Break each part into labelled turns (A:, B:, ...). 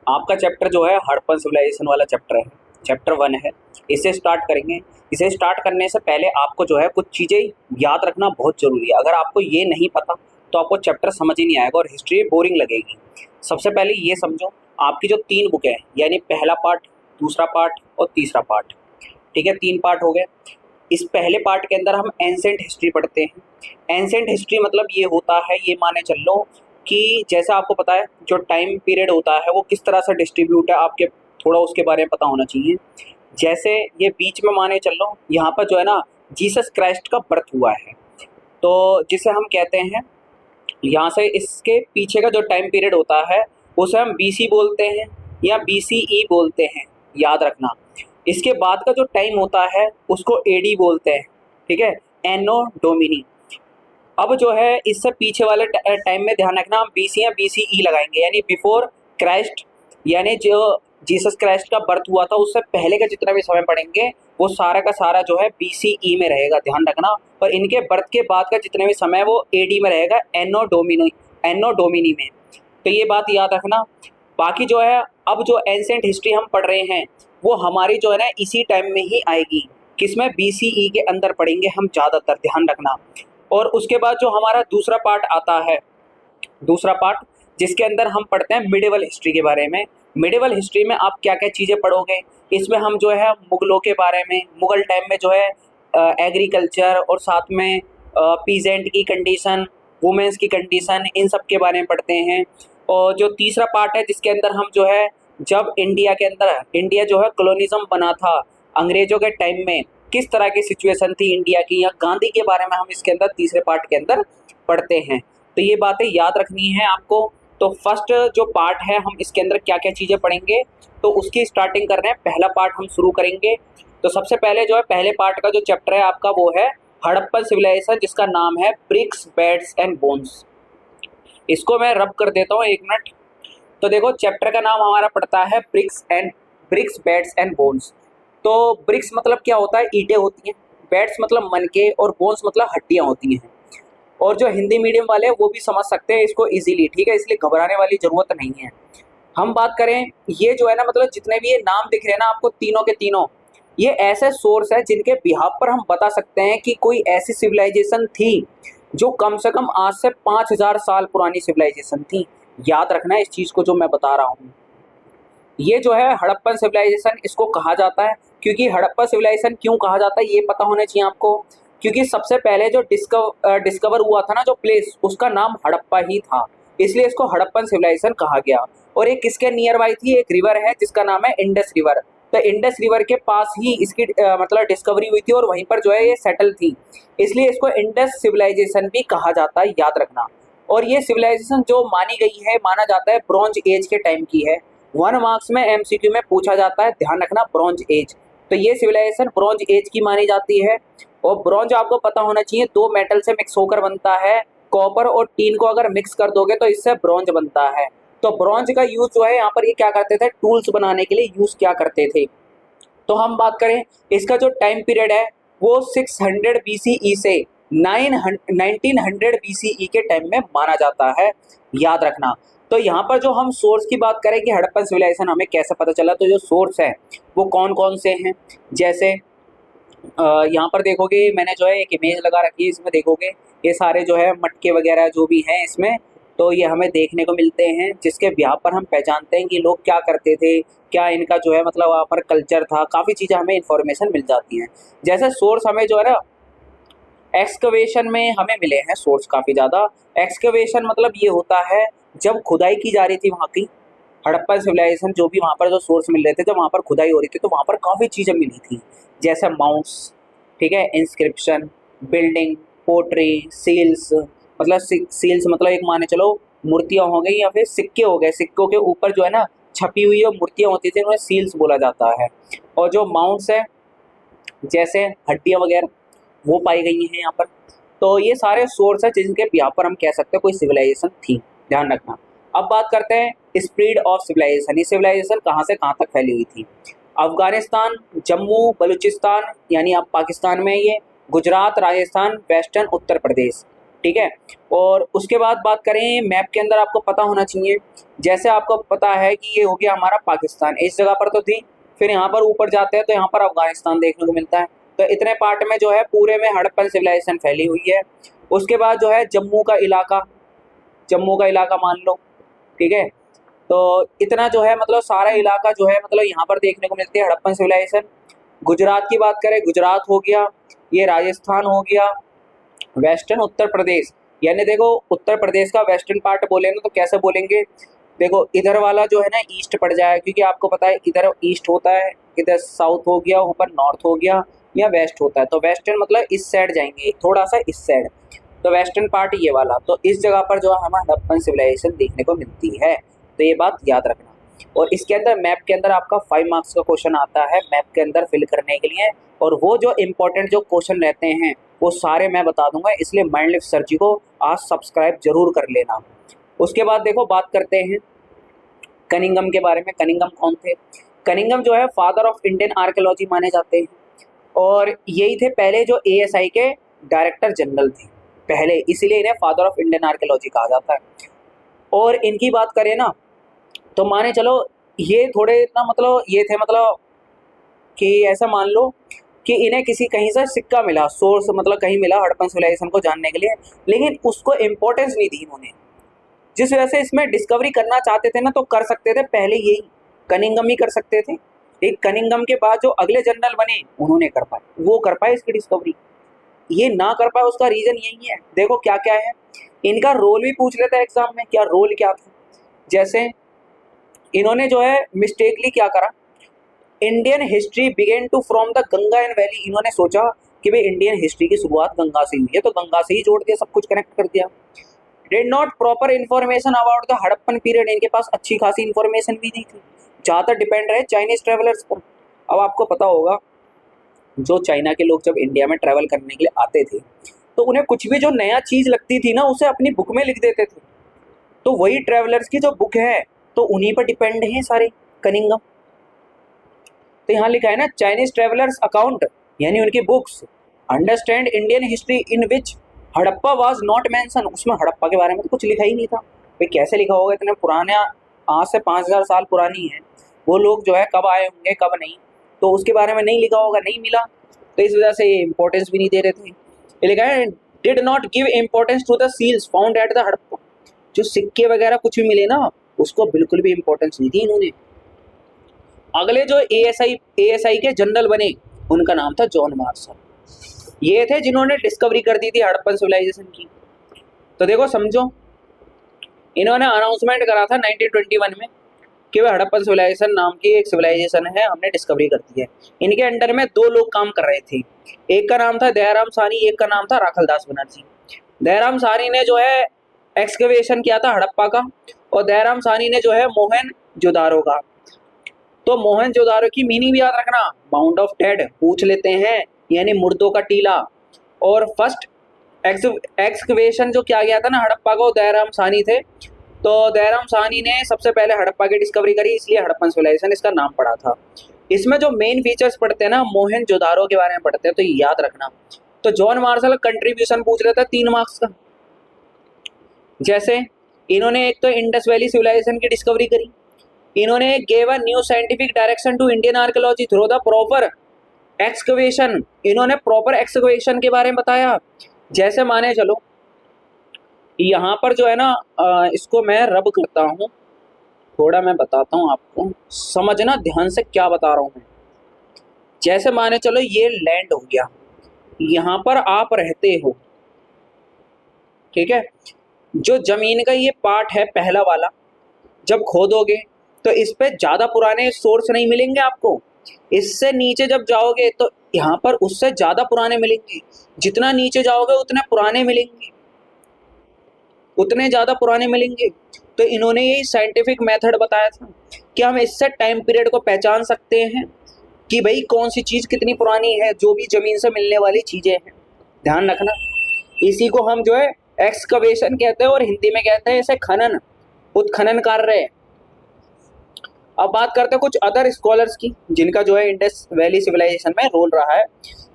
A: आपका चैप्टर जो है हड़प्पन सिविलाइजेशन वाला चैप्टर है, चैप्टर 1 है। इसे स्टार्ट करेंगे। इसे स्टार्ट करने से पहले आपको जो है कुछ चीज़ें याद रखना बहुत ज़रूरी है। अगर आपको ये नहीं पता तो आपको चैप्टर समझ ही नहीं आएगा और हिस्ट्री बोरिंग लगेगी। सबसे पहले ये समझो, आपकी जो 3 बुक है, यानी पहला पार्ट, दूसरा पार्ट और तीसरा पार्ट, ठीक है, 3 पार्ट हो गए। इस पहले पार्ट के अंदर हम एंसेंट हिस्ट्री पढ़ते हैं। एंसेंट हिस्ट्री मतलब ये होता है, ये माने चल लो कि जैसा आपको पता है जो टाइम पीरियड होता है वो किस तरह से डिस्ट्रीब्यूट है, आपके थोड़ा उसके बारे में पता होना चाहिए। जैसे ये बीच में माने चल लो, यहाँ पर जो है ना जीसस क्राइस्ट का बर्थ हुआ है, तो जिसे हम कहते हैं, यहाँ से इसके पीछे का जो टाइम पीरियड होता है उसे हम बीसी बोलते हैं या बीसीई बोलते हैं, याद रखना। इसके बाद का जो टाइम होता है उसको एडी बोलते हैं, ठीक है, एनो डोमिनी। अब जो है इससे पीछे वाले टाइम में ध्यान रखना, हम बीसी या बीसीई लगाएंगे, यानी बिफोर क्राइस्ट, यानी जो जीसस क्राइस्ट का बर्थ हुआ था उससे पहले का जितना भी समय पढ़ेंगे वो सारा का सारा जो है बीसीई में रहेगा, ध्यान रखना। और इनके बर्थ के बाद का जितने भी समय वो एडी में रहेगा, एनो डोमिनी में। तो ये बात याद रखना। बाकी जो है अब जो एंसेंट हिस्ट्री हम पढ़ रहे हैं वो हमारी जो है ना इसी टाइम में ही आएगी, किसमें, बीसीई के अंदर पढ़ेंगे हम ज़्यादातर, ध्यान रखना। और उसके बाद जो हमारा दूसरा पार्ट आता है, दूसरा पार्ट जिसके अंदर हम पढ़ते हैं मिडिवल हिस्ट्री के बारे में। मिडिवल हिस्ट्री में आप क्या क्या चीज़ें पढ़ोगे, इसमें हम जो है मुगलों के बारे में, मुगल टाइम में जो है एग्रीकल्चर और साथ में पीजेंट की कंडीशन, वुमेन्स की कंडीशन, इन सब के बारे में पढ़ते हैं। और जो तीसरा पार्ट है जिसके अंदर हम जो है, जब इंडिया के अंदर, इंडिया जो है कॉलोनिज्म बना था अंग्रेजों के टाइम में, किस तरह की सिचुएशन थी इंडिया की, या गांधी के बारे में हम इसके अंदर तीसरे पार्ट के अंदर पढ़ते हैं। तो ये बातें याद रखनी है आपको। तो फर्स्ट जो पार्ट है हम इसके अंदर क्या क्या चीज़ें पढ़ेंगे, तो उसकी स्टार्टिंग कर रहे हैं। पहला पार्ट हम शुरू करेंगे। तो सबसे पहले जो है पहले पार्ट का जो चैप्टर है आपका वो है हड़प्पन सिविलाइजेशन, जिसका नाम है ब्रिक्स, बेड्स एंड बोन्स। इसको मैं रब कर देता हूँ, 1 मिनट। तो देखो चैप्टर का नाम हमारा पड़ता है ब्रिक्स, बेड्स एंड बोन्स। तो ब्रिक्स मतलब क्या होता है, ईंटें होती हैं, बेड्स मतलब मनके, और बोन्स मतलब हड्डियाँ होती हैं। और जो हिंदी मीडियम वाले हैं वो भी समझ सकते हैं इसको इजीली, ठीक है, इसलिए घबराने वाली ज़रूरत नहीं है। हम बात करें, ये जो है ना, मतलब जितने भी ये नाम दिख रहे हैं ना आपको, तीनों के तीनों ये ऐसे सोर्स है जिनके बिहाफ पर हम बता सकते हैं कि कोई ऐसी सिविलाइजेशन थी जो कम से कम आज से 5000 साल पुरानी सिविलाइजेशन थी। याद रखना है इस चीज़ को जो मैं बता रहा हूँ। ये जो है हड़प्पन सिविलाइजेशन इसको कहा जाता है। क्योंकि हड़प्पा सिविलाइजेशन क्यों कहा जाता है ये पता होना चाहिए आपको। क्योंकि सबसे पहले जो डिस्कवर हुआ था ना जो प्लेस, उसका नाम हड़प्पा ही था, इसलिए इसको हड़प्पन सिविलाइजेशन कहा गया। और ये किसके नियर बाई थी, एक रिवर है जिसका नाम है इंडस रिवर। तो इंडस रिवर के पास ही इसकी मतलब डिस्कवरी हुई थी और वहीं पर जो है ये सेटल थी, इसलिए इसको इंडस सिविलाइजेशन भी कहा जाता है, याद रखना। और ये सिविलाइजेशन जो मानी गई है, माना जाता है ब्रॉन्ज एज के टाइम की है। 1 मार्क्स में एमसीक्यू में पूछा जाता है, ध्यान रखना, ब्रॉन्ज एज। तो ये सिविलाइजेशन ब्रॉन्ज एज की मानी जाती है। और ब्रॉन्ज आपको पता होना चाहिए 2 मेटल से मिक्स होकर बनता है। कॉपर और टीन को अगर मिक्स कर दोगे तो इससे ब्रॉन्ज बनता है। तो ब्रॉन्ज का यूज जो है यहाँ पर ये क्या करते थे, टूल्स बनाने के लिए यूज क्या करते थे। तो हम बात करें, इसका जो टाइम पीरियड है वो 600 बीसीई से 1900 बीसीई के टाइम में माना जाता है, याद रखना। तो यहाँ पर जो हम सोर्स की बात करें कि हड़प्पन सिविलाइजेशन हमें कैसे पता चला, तो जो सोर्स है वो कौन कौन से हैं। जैसे यहाँ पर देखोगे मैंने जो है एक इमेज लगा रखी है, इसमें देखोगे ये सारे जो है मटके वगैरह जो भी हैं इसमें, तो ये हमें देखने को मिलते हैं, जिसके ब्याह पर हम पहचानते हैं कि लोग क्या करते थे, क्या इनका जो है मतलब वहाँ पर कल्चर था। काफ़ी चीज़ें हमें इन्फॉर्मेशन मिल जाती हैं। जैसे सोर्स हमें जो है ना एक्सकवेशन में हमें मिले हैं सोर्स काफ़ी ज़्यादा। एक्सकवेशन मतलब ये होता है जब खुदाई की जा रही थी वहाँ की, हड़प्पन सिविलाइजेशन जो भी वहाँ पर जो सोर्स मिल रहे थे, जब वहाँ पर खुदाई हो रही थी तो वहाँ पर काफ़ी चीज़ें मिली थी। जैसे माउंट्स, ठीक है, इंस्क्रिप्शन, बिल्डिंग, पोट्री, सील्स, मतलब सील्स मतलब एक माने चलो मूर्तियाँ हो गई या फिर सिक्के हो गए, सिक्कों के ऊपर जो है ना छपी हुई जो मूर्तियाँ होती थी उन्हें सील्स बोला जाता है। और जो माउंट्स है जैसे हड्डियाँ वगैरह वो पाई गई हैं यहाँ पर। तो ये सारे सोर्स है जिनके यहाँ पर हम कह सकते हैं कोई सिविलाइजेशन थी, ध्यान रखना। अब बात करते हैं स्प्रेड ऑफ सिविलाइजेशन। ये सिविलाइजेशन कहाँ से कहाँ तक फैली हुई थी। अफगानिस्तान, जम्मू, बलूचिस्तान यानी अब पाकिस्तान में, ये गुजरात, राजस्थान, वेस्टर्न उत्तर प्रदेश, ठीक है। और उसके बाद बात करें मैप के अंदर आपको पता होना चाहिए, जैसे आपको पता है कि ये हो गया हमारा पाकिस्तान, इस जगह पर तो थी, फिर यहाँ पर ऊपर जाते हैं तो यहाँ पर अफगानिस्तान देखने को मिलता है। तो इतने पार्ट में जो है पूरे में हड़प्पन सिविलाइजेशन फैली हुई है। उसके बाद जो है जम्मू का इलाका मान लो, ठीक है। तो इतना जो है मतलब सारा इलाका जो है मतलब यहाँ पर देखने को मिलती है हड़प्पन सिविलाइजेशन। गुजरात की बात करें, गुजरात हो गया, ये राजस्थान हो गया, वेस्टर्न उत्तर प्रदेश, यानी देखो उत्तर प्रदेश का वेस्टर्न पार्ट बोलेंगे तो कैसे बोलेंगे, देखो इधर वाला जो है ना ईस्ट पड़ जाए, क्योंकि आपको पता है इधर ईस्ट होता है, इधर साउथ हो गया, ऊपर नॉर्थ हो गया या वेस्ट होता है। तो वेस्टर्न मतलब इस साइड जाएंगे, थोड़ा सा इस साइड, तो वेस्टर्न पार्ट ये वाला, तो इस जगह पर जो है हमें हड़प्पन सिविलाइजेशन देखने को मिलती है। तो ये बात याद रखना। और इसके अंदर मैप के अंदर आपका 5 मार्क्स का क्वेश्चन आता है मैप के अंदर फिल करने के लिए, और वो जो इम्पोर्टेंट जो क्वेश्चन रहते हैं वो सारे मैं बता दूंगा, इसलिए माइंड लिफ्ट सर जी को आज सब्सक्राइब जरूर कर लेना। उसके बाद देखो बात करते हैं कनिंघम के बारे में। कनिंघम कौन थे? कनिंघम जो है फादर ऑफ इंडियन आर्कियोलॉजी माने जाते हैं, और यही थे पहले जो ASI के डायरेक्टर जनरल थे पहले, इसीलिए इन्हें फादर ऑफ इंडियन आर्कियोलॉजी कहा जाता है। और इनकी बात करें ना तो माने चलो ये थोड़े इतना मतलब ये थे मतलब कि ऐसा मान लो कि इन्हें किसी कहीं से सिक्का मिला, सोर्स मतलब कहीं मिला हड़प्पन सिविलाइजेशन को जानने के लिए, लेकिन उसको इम्पोर्टेंस नहीं दी इन्होंने, जिस वजह से इसमें डिस्कवरी करना चाहते थे ना तो कर सकते थे, पहले यही कनिंघम ही कर सकते थे, लेकिन कनिंघम के बाद जो अगले जनरल बने उन्होंने कर पाए, वो कर पाए इसकी डिस्कवरी, ये ना कर पाए उसका रीजन यही है। देखो क्या क्या है, इनका रोल भी पूछ लेता है एग्जाम में, क्या रोल क्या था। जैसे इन्होंने जो है मिस्टेकली क्या करा, Indian history began to from the Ganga and valley, इन्होंने सोचा कि भाई इंडियन हिस्ट्री की शुरुआत गंगा से हुई है, तो गंगा से ही जोड़ दिया, सब कुछ कनेक्ट कर दिया। Did not proper information about the Harappan period, इनके पास अच्छी खासी इन्फॉर्मेशन भी नहीं थी, ज़्यादातर डिपेंड रहे चाइनीज ट्रेवलर्स पर। अब आपको पता होगा जो चाइना के लोग जब इंडिया में ट्रैवल करने के लिए आते थे तो उन्हें कुछ भी जो नया चीज़ लगती थी ना उसे अपनी बुक में लिख देते थे, तो वही ट्रैवलर्स की जो बुक है तो उन्हीं पर डिपेंड है सारे कनिंघम। तो यहाँ लिखा है ना चाइनीज ट्रैवलर्स अकाउंट, यानी उनकी books, understand Indian history in which Harappa was not mention, उसमें हड़प्पा के बारे में तो कुछ लिखा ही नहीं था। भाई कैसे लिखा होगा, इतने पुराने, आज से 5000 साल पुरानी है, वो लोग जो है कब आए होंगे कब नहीं, तो उसके बारे में नहीं लिखा होगा, नहीं मिला, तो इस वजह से ये इंपॉर्टेंस भी नहीं दे रहे थे। ये लिखा है did not give importance to the seals found at the Harappa, जो सिक्के वगैरह कुछ भी मिले ना उसको बिल्कुल भी इम्पोर्टेंस नहीं दी इन्होंने। अगले जो ASI के जनरल बने उनका नाम था जॉन मार्शल, ये थे जिन्होंने डिस्कवरी कर दी थी हड़प्पन सिविलाइजेशन की। तो देखो समझो, इन्होंने अनाउंसमेंट करा था 1921 में कि वह हड़प्पन सिविलाइजेशन नाम की एक सिविलाइजेशन है, हमने डिस्कवरी कर दी है। इनके अंडर में 2 लोग काम कर रहे थे, एक का नाम था दयाराम साहनी, एक का नाम था राखलदास बनर्जी। दयाराम साहनी ने जो है एक्सकवेशन किया था हड़प्पा का, और दयाराम साहनी ने जो है मोहनजोदारो का। तो मोहनजोदारो की मीनिंग भी याद रखना, माउंट ऑफ डेड पूछ लेते हैं, यानी मुर्दों का टीला। और फर्स्ट एक्सकवेशन जो किया गया था ना हड़प्पा को, दयाराम साहनी थे, तो दयाराम साहनी ने सबसे पहले हड़प्पा की डिस्कवरी करी, इसलिए हड़प्पन सिविलाइजेशन इसका नाम पड़ा था। इसमें जो मेन फीचर्स पढ़ते हैं ना मोहनजोदारो के बारे में पढ़ते हैं, तो ये याद रखना। तो जॉन मार्शल कंट्रीब्यूशन पूछ लेता है 3 मार्क्स का। जैसे इन्होंने एक तो इंडस वैली सिविलाइजेशन की डिस्कवरी करी, इन्होंने gave a new scientific direction to Indian archaeology through the proper excavation, इन्होंने प्रॉपर एक्सकवेशन के बारे में बताया। जैसे माने चलो यहाँ पर जो है ना इसको मैं रब करता हूँ, थोड़ा मैं बताता हूँ आपको, समझना ध्यान से क्या बता रहा हूँ मैं। जैसे माने चलो ये लैंड हो गया, यहाँ पर आप रहते हो, ठीक है, जो जमीन का ये पार्ट है पहला वाला, जब खोदोगे तो इस पे ज़्यादा पुराने सोर्स नहीं मिलेंगे आपको, इससे नीचे जब जाओगे तो यहाँ पर उससे ज़्यादा पुराने मिलेंगे, जितना नीचे जाओगे उतने पुराने मिलेंगे, उतने ज़्यादा पुराने मिलेंगे। तो इन्होंने यही साइंटिफिक मेथड बताया था कि हम इससे टाइम पीरियड को पहचान सकते हैं कि भाई कौन सी चीज़ कितनी पुरानी है, जो भी ज़मीन से मिलने वाली चीज़ें हैं, ध्यान रखना। इसी को हम जो है एक्सकवेशन कहते हैं, और हिंदी में कहते हैं इसे खनन, उत्खनन कार्य। अब बात करते हैं कुछ अदर स्कॉलर्स की जिनका जो है इंडस वैली सिविलाइजेशन में रोल रहा है।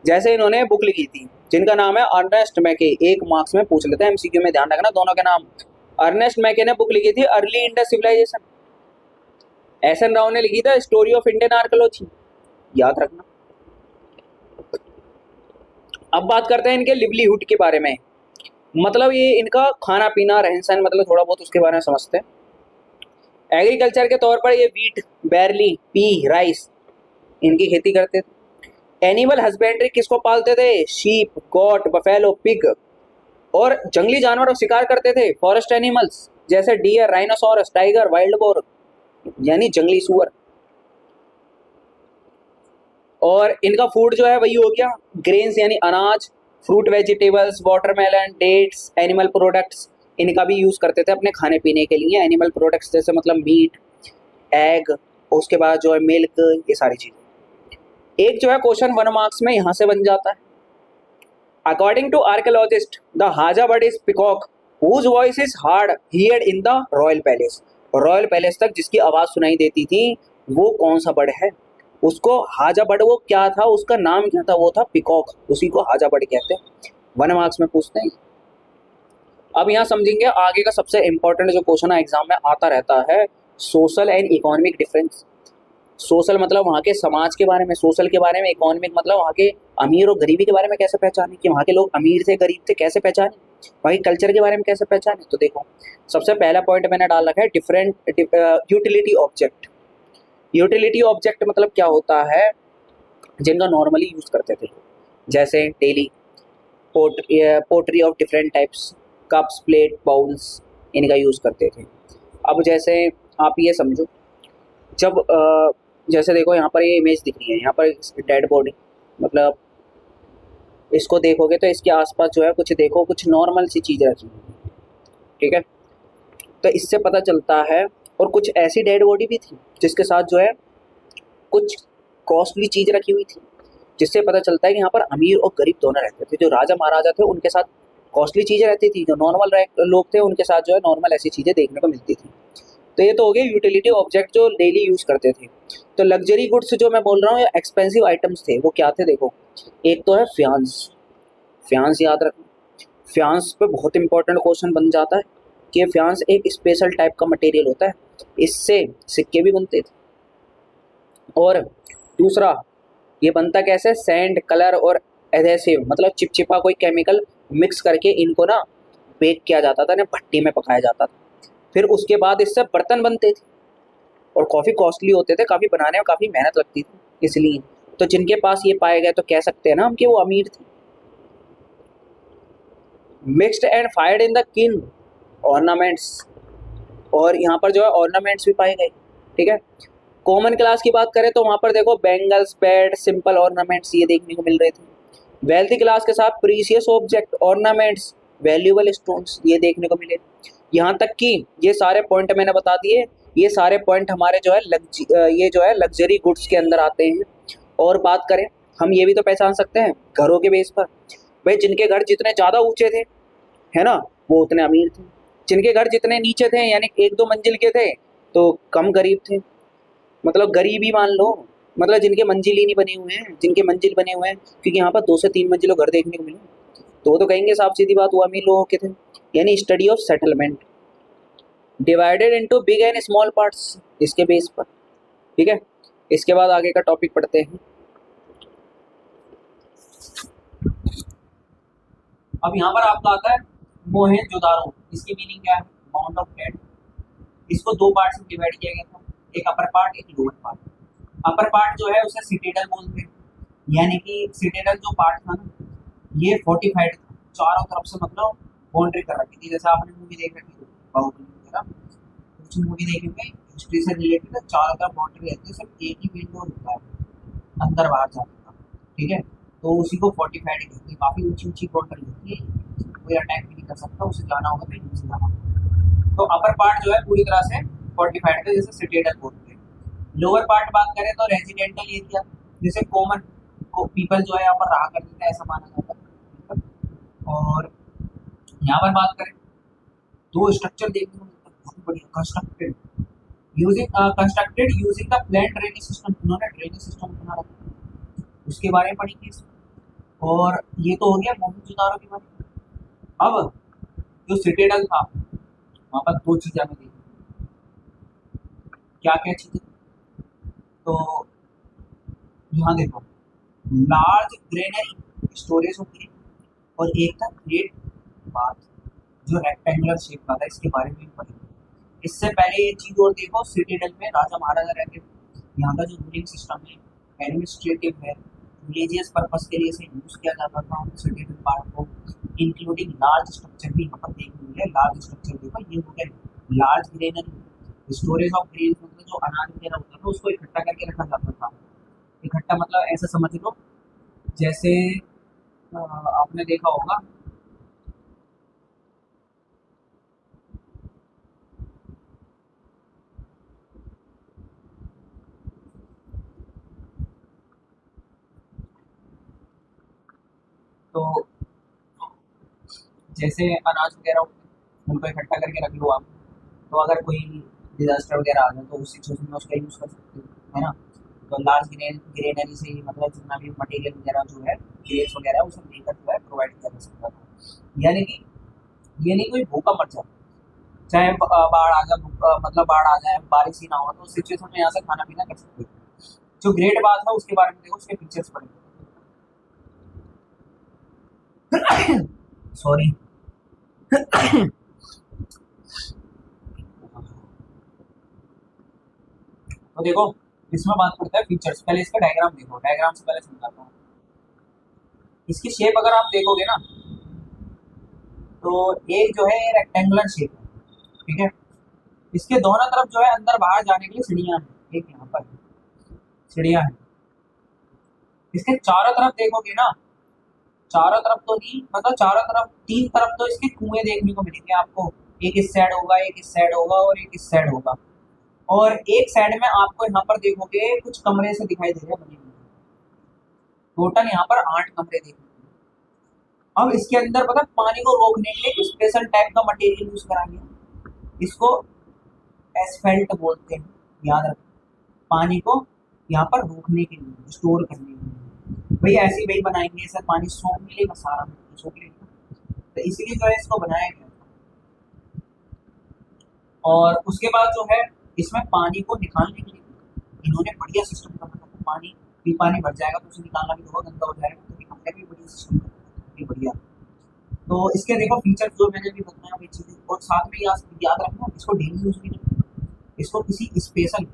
A: जैसे इन्होंने बुक लिखी थी जिनका नाम है अर्नेस्ट मैके। 1 मार्क्स में पूछ लेते हैं एमसीक्यू में, ध्यान रखना दोनों के नाम। अर्नेस्ट मैके ने बुक लिखी थी early Indus civilisation. SN Rao ने लिखी था स्टोरी ऑफ इंडियन आर्कियोलॉजी, याद रखना। अब बात करते हैं इनके लिवलीहुड के बारे में, मतलब ये इनका खाना पीना रहन सहन, मतलब थोड़ा बहुत उसके बारे में समझते हैं। एग्रीकल्चर के तौर पर ये वीट, बैरली, पी, राइस इनकी खेती करते थे। एनिमल हस्बेंड्री किसको पालते थे? Sheep, goat, buffalo, pig. और जंगली जानवरों शिकार करते थे, फॉरेस्ट एनिमल्स जैसे deer, rhinoceros, tiger, wild boar यानी जंगली सुअर। और इनका फूड जो है वही हो गया ग्रेन्स यानी अनाज, fruit vegetables, watermelon, dates, animal products इनका भी यूज़ करते थे अपने खाने पीने के लिए। एनिमल प्रोडक्ट्स जैसे मतलब मीट, एग, उसके बाद जो है मिल्क, ये सारी चीज़ें। एक जो है क्वेश्चन 1 मार्क्स में यहाँ से बन जाता है। अकॉर्डिंग टू आर्कियोलॉजिस्ट द हाजा bird is peacock whose voice is hard heard in the royal palace. Royal palace तक जिसकी आवाज़ सुनाई देती थी वो कौन सा बर्ड है? उसको हाजा बर्ड, वो क्या था, उसका नाम क्या था? वो था पिकॉक, उसी को हाजा बर्ड कहते हैं। 1 मार्क्स में पूछते हैं। अब यहाँ समझेंगे आगे का सबसे इंपॉर्टेंट जो क्वेश्चन है एग्जाम में आता रहता है, social and economic difference. Social मतलब वहाँ के समाज के बारे में, सोशल के बारे में, इकोनॉमिक मतलब वहाँ के अमीर और गरीबी के बारे में कैसे पहचाने, कि वहाँ के लोग अमीर थे गरीब थे कैसे पहचाने, वहाँ के कल्चर के बारे में कैसे पहचाने। तो देखो सबसे पहला पॉइंट मैंने डाल रखा है different utility object. Utility object मतलब क्या होता है? जिनका नॉर्मली यूज़ करते थे, जैसे daily pottery of different types, cups, plate, bowls इनका यूज़ करते थे। अब जैसे आप ये समझो, जब जैसे देखो यहाँ पर ये इमेज दिख रही है, यहाँ पर डेड बॉडी, मतलब इसको देखोगे तो इसके आसपास जो है कुछ देखो, कुछ नॉर्मल सी चीज़ रखी हुई है, ठीक है। तो इससे पता चलता है, और कुछ ऐसी डेड बॉडी भी थी जिसके साथ जो है कुछ कॉस्टली चीज़ रखी हुई थी, जिससे पता चलता है कि यहाँ पर अमीर और गरीब दोनों रहते थे। जो राजा महाराजा थे उनके साथ कॉस्टली चीज़ें रहती थी, जो नॉर्मल लोग थे उनके साथ जो है नॉर्मल ऐसी चीज़ें देखने को मिलती थी। तो ये तो हो गए यूटिलिटी ऑब्जेक्ट जो डेली यूज़ करते थे। तो लग्जरी गुड्स जो मैं बोल रहा हूँ या एक्सपेंसिव आइटम्स थे वो क्या थे? देखो एक तो है फ्यांस। फ्यांस याद रखना, फ्यांस पे बहुत इंपॉर्टेंट क्वेश्चन बन जाता है कि फ्यांस एक स्पेशल टाइप का मटेरियल होता है, इससे सिक्के भी बनते थे। और दूसरा ये बनता कैसे? सैंड, कलर और एडेसिव मतलब चिपचिपा कोई केमिकल मिक्स करके इनको ना बेक किया जाता था ना, भट्टी में पकाया जाता था। फिर उसके बाद इससे बर्तन बनते थे और काफ़ी कॉस्टली होते थे, काफ़ी बनाने में काफ़ी मेहनत लगती थी, इसलिए तो जिनके पास ये पाए गए तो कह सकते हैं ना हम कि वो अमीर थे। Mixed and fired in the किन ऑर्नामेंट्स, और यहाँ पर जो है ऑर्नामेंट्स भी पाए गए, ठीक है। कॉमन क्लास की बात करें तो वहाँ पर देखो बैंगल्स, पैड, सिंपल ऑर्नामेंट्स ये देखने को मिल रहे थे। वेल्थी क्लास के साथ precious object, ornaments, valuable stones ये देखने को मिले। यहाँ तक कि ये सारे पॉइंट मैंने बता दिए, ये सारे पॉइंट हमारे जो है ये जो है लग्जरी गुड्स के अंदर आते हैं। और बात करें हम ये भी तो पहचान सकते हैं घरों के बेस पर, भाई जिनके घर जितने ज़्यादा ऊंचे थे है ना वो उतने अमीर थे, जिनके घर जितने नीचे थे यानी 1-2 मंजिल के थे तो कम गरीब थे। मतलब गरीब ही मान लो, मतलब जिनके मंजिल ही नहीं बने हुए हैं, जिनके मंजिल बने हुए हैं, क्योंकि यहाँ पर 2 से 3 मंजिलों घर देखने को मिले तो वो तो कहेंगे साफ सीधी बात वो अमीर लोगों के थे। यानी study of settlement divided into big and small parts इसके बेस पर, ठीक है। इसके बाद आगे का टॉपिक पढ़ते हैं। अब यहाँ पर आपका आता है मोहनजोदारो। इसकी मीनिंग क्या है? Mount of dead. इसको 2 पार्ट्स में डिवाइड किया गया था, एक अपर पार्ट एक लोअर पार्ट। अपर पार्ट जो है उसे सिटेडल बोलते हैं, यानी कि सिटेडल जो पार्ट था ना ये फोर्टिफाइड था, चारों तरफ से मतलब बाउंड्री कर रखी थी। जैसे आपने मूवी देख रखी थी बाहुबली वगैरह, कुछ मूवी देखेंगे हिस्ट्री से रिलेटेड चारों तरफ बाउंड्री रहती है, सिर्फ एक ही विंडो होता है अंदर बाहर जाने का, ठीक है। तो उसी को फोर्टिफाइड कहते हैं। काफ़ी ऊंची ऊंची बाउंड्री होती है, कोई अटैक भी नहीं कर सकता, उसे जाना होगा तो नीचे जाना होगा। तो अपर पार्ट जो है पूरी तरह से फोर्टिफाइड है, जैसे सिटेडल बोलते हैं। लोअर पार्ट बात करें तो रेजिडेंटल एरिया, जैसे कॉमन को पीपल जो है यहाँ पर रहा करते थे ऐसा माना जाता है। और यहाँ पर बात करें 2 स्ट्रक्चर देखने को मिलता है बहुत बढ़िया, constructed using the plan drainage system. उन्होंने ड्रेनेज सिस्टम बना रखा है, उसके बारे में पढ़ेंगे। और ये तो हो गया मोहनजोदाड़ो की बात। अब जो सिटेडल था वहां पर दो चीजें हमें देखी। क्या क्या चीजें? तो यहाँ देखो, लार्ज ग्रेनरी स्टोरेज होती है, और एक था ग्रेट बाथ जो रेक्टेंगुलर शेप का था, इसके बारे में भी पढ़ेंगे। इससे पहले ये चीज और देखो, सिटीडल में राजा महाराजा रहते थे। यहाँ का जो रूलिंग सिस्टम है एडमिनिस्ट्रेटिव है, रिलीजियस पर्पस के लिए इसे यूज किया जाता था सिटीडल पार्ट को, इंक्लूडिंग लार्ज स्ट्रक्चर भी यहाँ पर देखने मिले। लार्ज स्ट्रक्चर देखो, ये हो गया large granary storage of grain, मतलब जो अनाज वगैरह होता था उसको इकट्ठा करके रखा जाता था। इकट्ठा मतलब ऐसा समझ लो जैसे आपने देखा होगा तो, जैसे अनाज वगैरह होते हैं, उनको इकट्ठा करके रख लो आप। तो अगर कोई डिजास्टर वगैरह आ जाए तो उस सिचुएशन में उसका यूज़ कर सकते हो, है ना। तो लार्ज ग्रेनरी से ही मतलब जितना भी मटेरियल वगैरह जो है, ग्रेन्स वगैरह वो सब लेकर जो है प्रोवाइड किया जा सकता था। यानी कि ये नहीं कोई भूखा मर जाए, चाहे बाढ़ आ जाए, मतलब बाढ़ आ जाए, बारिश ही ना हो, तो उस सिचुएशन में यहाँ से खाना पीना कर सकते हो। जो ग्रेट बात है उसके बारे में देखो, उसके पिक्चर्स पड़ेंगे। सॉरी। तो देखो, इसमें बात करते हैं फीचर्स। पहले इसका डायग्राम देखो, डायग्राम से पहले समझाता हूँ। इसकी शेप अगर आप देखोगे ना, तो एक जो है रेक्टेंगुलर शेप है, ठीक है। इसके दोनों तरफ जो है अंदर बाहर जाने के लिए सीढ़ियां हैं, एक यहाँ पर सीढ़ियां हैं। इसके चारों तरफ देखोगे ना, चारों तरफ तो नहीं, मतलब चारों तरफ, तीन तरफ तो इसके कुएं देखने को मिलेंगे आपको। एक इस साइड होगा, एक इस साइड होगा, और एक इस साइड होगा। और एक साइड में आपको यहाँ पर देखोगे कुछ कमरे से दिखाई दे रहे हैं बने हुए। टोटल यहाँ पर 8 कमरे देखने को मिलेंगे। अब इसके अंदर पता है, पानी को रोकने के लिए स्पेशल टाइप का मटेरियल यूज करा गया। इसको एसफेल्ट बोलते हैं, याद रखो। पानी को यहाँ पर रोकने के लिए, स्टोर करने के लिए। भाई ऐसे भाई बनाएंगे, सर पानी सोख मिलेगा, सारा सोख लेगा, तो इसीलिए जो है इसको बनाया गया। और उसके बाद जो है, इसमें पानी को निकालने के लिए इन्होंने बढ़िया सिस्टम कर रखा था। पानी भी, पानी भर जाएगा तो उसे निकालना भी बहुत गंदा हो जाएगा, तो निकालने का भी बढ़िया सिस्टम कर रखा था, बढ़िया। तो इसके देखो फीचर जो मैंने भी बताया वही चीज़ें, और साथ में याद रखना, इसको डेली यूज भी नहीं करना। इसको किसी स्पेशल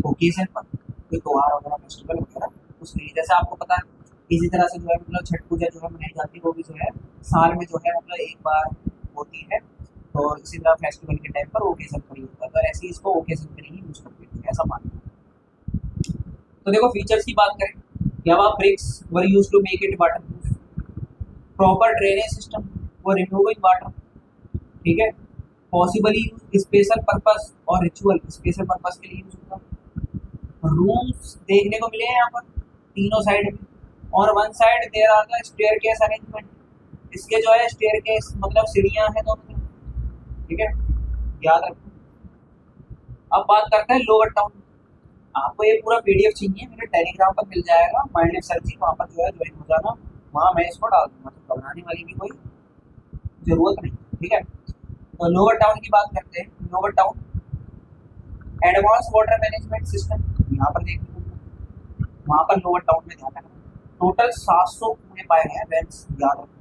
A: ओकेजन पर, कोई त्योहार वगैरह, फेस्टिवल वगैरह, उसके लिए, जैसे आपको पता है इसी तरह से जो है, मतलब छठ पूजा जो है मनाई जाती है, वो भी जो है साल में जो है मतलब एक बार होती है। और इसी तरह फेस्टिवल के टाइम पर ओकेजन पर ही होता है, तो ऐसे ही इसको ओकेजन पर ही यूज करते हैं, ऐसा मानना है। तो देखो फीचर्स की बात करें, यावा bricks were use to make it water proof, proper drainage system for removing water, ठीक है। पॉसिबली स्पेशल पर्पस और रिचुअल, स्पेशल पर्पस के लिए यूज होता है। रूम्स देखने को मिले हैं यहाँ पर तीनों साइड में, और one side there are the staircase arrangement. इसके जो है स्टेयर केस मतलब सीढ़ियाँ हैं दोनों तरफ, ठीक है, याद रखो। अब बात करते हैं लोअर टाउन। आपको ये पूरा पीडीएफ चाहिए, मेरे टेलीग्राम पर मिल जाएगा, माइंड सर जी, वहाँ पर जो है ज्वाइन हो जाना। वहाँ मैं इसको डाल दूंगा, तो घबराने वाली भी कोई जरूरत नहीं, ठीक है। तो लोअर टाउन की बात करते हैं। Lower town advance water management system यहाँ पर देखने को मिलता है। वहाँ पर लोअर टाउन में ध्यान रखना, टोटल 700 कुएं पाए गए हैं, वेल्स, याद रखना।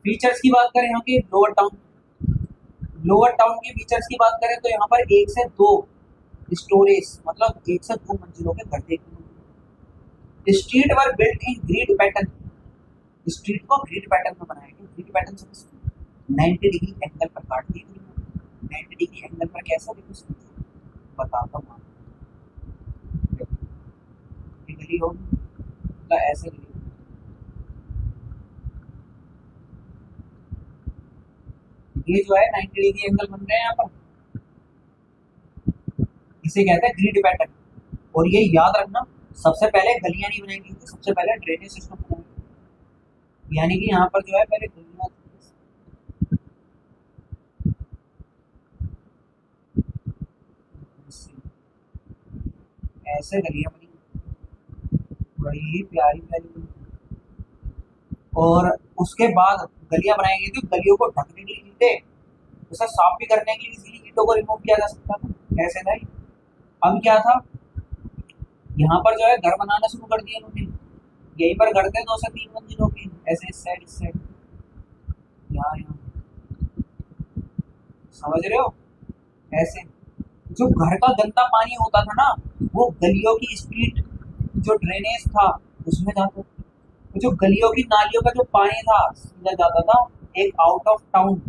A: फीचर्स की बात करें यहाँ के लोअर टाउन, लोअर टाउन के फीचर्स की बात करें तो यहाँ पर 1 से 2 स्टोरेज, मतलब 1 से 2 मंजिलों के घर देखने को मिलते हैं। Street were built in grid pattern, street को ग्रिड पैटर्न में बनाया गया। ग्रिड पैटर्न से 90 डिग्री एंगल पर काट दी गई। 90 डिग्री एंगल पर कैसा देखो, बताता हूँ आपको। गली होगी, मतलब ऐसे गली, ये जो है 90 डिग्री एंगल बन रहे हैं यहाँ पर, इसे कहते हैं ग्रिड पैटर्न। और ये याद रखना, सबसे पहले गलियां नहीं बनाई गई थी, सबसे पहले ड्रेनेज सिस्टम बनाया गया। यानी कि यहाँ पर जो है पहले गलियां ऐसे गलियां बनी, बड़ी ही प्यारी प्यारी बनी। और उसके बाद गलियां बनाई गई थी, गलियों को ढकने के लिए ईंटें, उसे साफ भी करने के लिए इजीली ईंटों को रिमूव किया जा सकता था, ऐसे नहीं। अब क्या था, यहाँ पर जो है घर बनाना शुरू कर दिया उन्होंने, यहीं पर घर थे 2 से 3 मंजिलों के, ऐसे इस साइड यहाँ यहाँ, समझ रहे हो, ऐसे। जो घर का गंदा पानी होता था ना, वो गलियों की स्ट्रीट जो ड्रेनेज था उसमें जाता था। तो जो गलियों की नालियों का जो पानी था सीधा जाता था एक आउट ऑफ टाउन,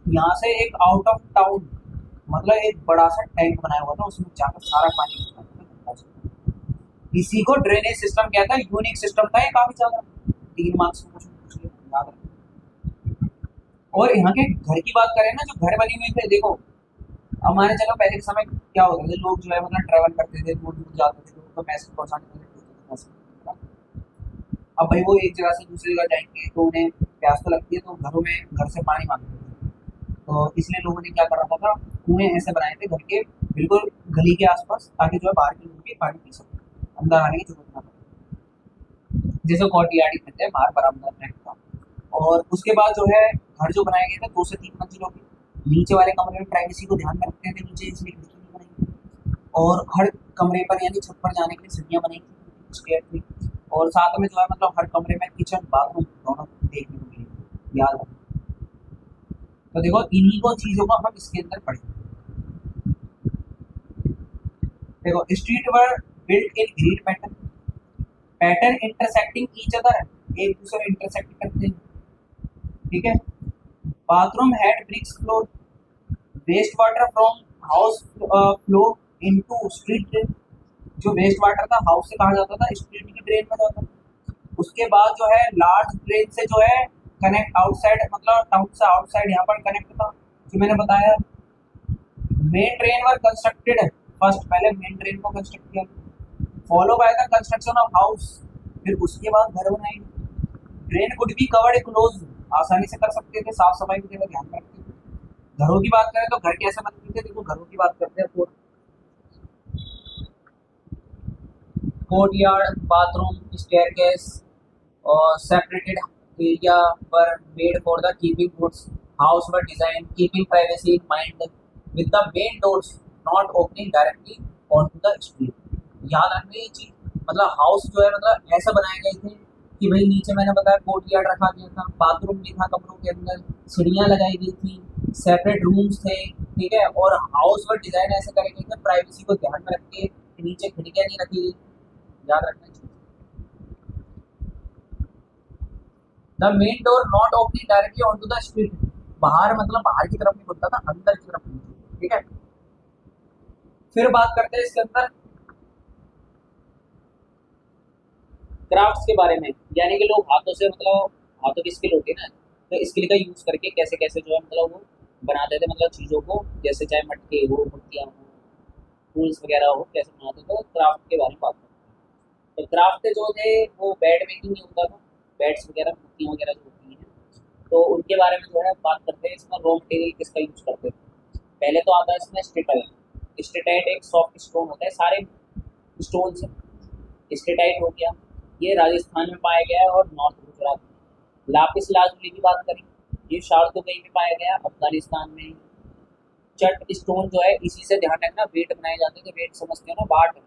A: यहाँ से एक आउट ऑफ टाउन, मतलब एक बड़ा सा टैंक बनाया हुआ था, उसमें जाकर सारा पानी निकलता था। इसी को ड्रेनेज सिस्टम कहता है, यूनिक सिस्टम था ये काफी ज्यादा, 3 मार्क्स में कुछ याद रखना। और यहाँ के घर की बात करें ना, जो घर बने हुए थे, देखो हमारे जगह पहले के समय क्या होता था, लोग जो है मतलब ट्रैवल करते थे, दूर दूर जाते थे, लोगों को मैसेज पहुंचाने के लिए भेजते थे। अब भाई वो एक जगह से दूसरी जगह जाएंगे तो उन्हें प्यास तो लगती है, तो घरों में घर से पानी मांगते थे। तो इसलिए लोगों ने क्या कर रखा था, कुएं ऐसे बनाए थे घर के बिल्कुल गली के आसपास, ताकि जो है बाहर के लोग भी पानी पी सकें, अंदर आने की जरूरत ना पड़े, जैसे कोर्टयार्ड कहते हैं, बाहर बरामदा टाइप का। और उसके बाद जो है घर जो बनाए गए थे 2 से 3 मंजिलों के, नीचे वाले कमरे में प्राइवेसी को ध्यान में रखते थे, नीचे इसलिए खिड़की नहीं बनाई। और हर कमरे पर यानी छत पर जाने के लिए सीढ़ियाँ बनाई थी, स्टेयर थी। और साथ में जो है मतलब हर कमरे में किचन बाथरूम दोनों देखने को मिले, याद रखना। तो देखो इन्हीं को चीज़ों को हम इसके अंदर पढ़ेंगे। देखो street were built in grid pattern, pattern intersecting each other है, एक दूसरे इंटरसेक्ट करते हैं, ठीक है। Bathroom had bricks floor, waste water from house flow into street drain, जो वेस्ट वाटर था हाउस से कहा जाता था स्ट्रीट की ड्रेन में जाता था। उसके बाद जो है लार्ज ड्रेन से जो है कनेक्ट आउटसाइड, मतलब टाउन से आउटसाइड यहाँ पर कनेक्ट था, जो मैंने बताया। मेन ड्रेन वर कंस्ट्रक्टेड फर्स्ट, पहले मेन ड्रेन को कंस्ट्रक्ट किया, follow by the construction of house, फिर उसके बाद घर बनाएंगे। Drain could be covered close, आसानी से कर सकते थे, साफ सफाई वगैरह ध्यान में रखते थे। घरों की बात करें तो घर कैसे बनते थे, देखो घरों की बात करते हैं। कोर्टयार्ड, बाथरूम, स्टेयरकेस और separated area were made for the keeping goods. House were designed keeping privacy in mind, with the main doors not opening directly onto the street. याद रखना ये चीज, मतलब हाउस जो है मतलब ऐसा बनाए गए थे कि भाई नीचे मैंने बताया कोर्टयार्ड रखा गया था, बाथरूम भी था कमरों के अंदर, सीढ़ियाँ लगाई गई थी, सेपरेट रूम्स थे, ठीक है। और हाउस वर डिजाइन ऐसे करे गए थे प्राइवेसी को ध्यान में रख के, नीचे खिड़कियाँ नहीं रखी गई, याद रखना चाहिए। The main door not opening directly on to the street, बाहर मतलब बाहर की तरफ नहीं खुलता था, अंदर की तरफ खुलती, ठीक है। फिर बात करते हैं इसके अंदर क्राफ्ट्स के बारे में, यानी कि लोग हाथों से, मतलब हाथों की स्किल होती है ना, तो स्किल का यूज करके कैसे कैसे जो है मतलब वो बनाते थे, मतलब चीज़ों को, जैसे चाहे मटके हो, मूर्तियाँ हो, टूल्स वगैरह हो, कैसे बनाते थे, क्राफ्ट के बारे में बात करते हैं। तो क्राफ्ट जो थे वो बेड मेकिंग नहीं होता था, बेड्स वगैरह, मूर्तियाँ वगैरह जो होती हैं, तो उनके बारे में जो है बात करते हैं। इसमें रॉ मटेरियल किसका यूज करते थे, पहले तो आता है इसमें स्टेटाइट। स्टेटाइट एक सॉफ्ट स्टोन होता है, सारे स्टोन से स्टेटाइट हो गया, ये राजस्थान में पाया गया है और नॉर्थ गुजरात में। लापिस लाजुली की बात करें, ये शारदोगई में पाया गया अफगानिस्तान में। चट स्टोन जो है, इसी से ध्यान रखना, वेट बनाए जाते थे, वेट समझते हो ना, बाट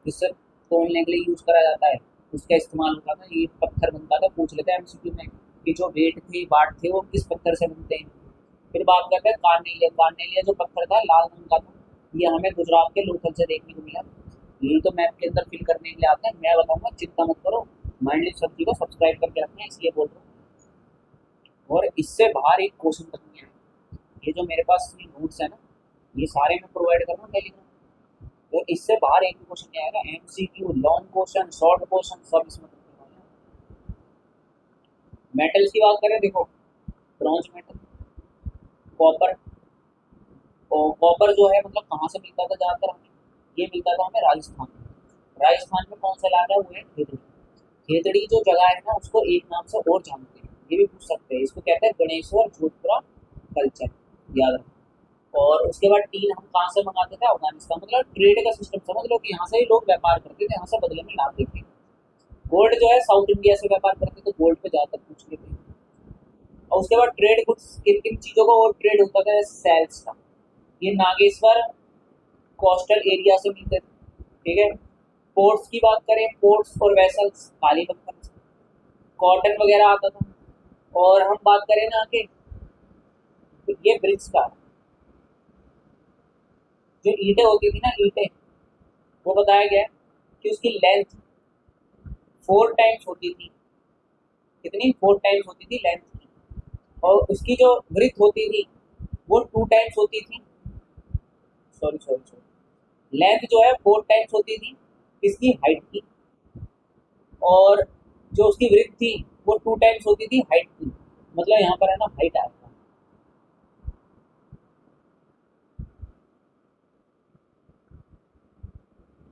A: जिससे तोलने के लिए यूज करा जाता है, उसका इस्तेमाल होता था। ये पत्थर बनता था, पूछ लेते हैं एमसीक्यू में कि जो वेट थे, बाट थे, वो किस पत्थर से बनते हैं। फिर बात करते हैं कार्नेलिया। कार्नेलिया जो पत्थर था लाल रंग का था, ये हमें गुजरात के लोकल से देखने को मिला। यही तो मैप के अंदर फिल करने के लिए आता है, मैं बताऊंगा, चिंता मत करो, माइंडली सब्जी को सब्सक्राइब करके रखना है, इसलिए बोल रहा हूँ। और इससे बाहर एक क्वेश्चन तक नहीं है, ये जो मेरे पास नोट्स है ना, ये सारे मैं प्रोवाइड कर रहा हूँ टेलीग्राम, तो इससे बाहर एक भी क्वेश्चन नहीं आएगा। MCQ, long question, short question, सब इसमें करने वाले हैं। मेटल्स की बात करें, देखो ब्रॉन्ज मेटल, कॉपर, और कॉपर जो है मतलब कहाँ से मिलता था ज़्यादातर हमें, ये मिलता था हमें राजस्थान में। राजस्थान में कौन सा इलाका है, वो है खेतड़ी। खेतड़ी जो जगह है ना, उसको एक नाम से और जानते हैं, ये भी पूछ सकते हैं, इसको कहते हैं गणेश्वर जोधपुरा कल्चर, याद रखो। और उसके बाद टीन हम कहाँ से मंगाते थे, अफगानिस्तान। मतलब ट्रेड का सिस्टम समझ लो कि यहाँ से ही लोग व्यापार करते थे, यहाँ से बदले में लाते थे। गोल्ड जो है साउथ इंडिया से व्यापार करते तो गोल्ड पे ज़्यादातर पूछ लेते हैं। और उसके बाद ट्रेड गुड्स, किन किन चीज़ों का और ट्रेड होता था, सेल्स का। ये नागेश्वर कोस्टल एरिया से मिलते थे, ठीक है। पोर्ट्स की बात करें, पोर्ट्स और वेसल्स कालीबंगन से, कॉटन वगैरह आता था। और हम बात करें ना कि ये ब्रिक्स का, जो ईंटें होती थी ना, ईंटें, वो बताया गया है कि उसकी लेंथ 4 टाइम्स होती थी। कितनी? 4 टाइम्स होती थी लेंथ की। और उसकी जो विड्थ होती थी वो 2 टाइम्स होती थी। सॉरी सॉरी सॉरी, लेंथ जो है 4 टाइम्स होती थी इसकी हाइट की, और जो उसकी विड्थ थी वो 2 टाइम्स होती थी हाइट की। मतलब यहाँ पर है ना हाइट आया था।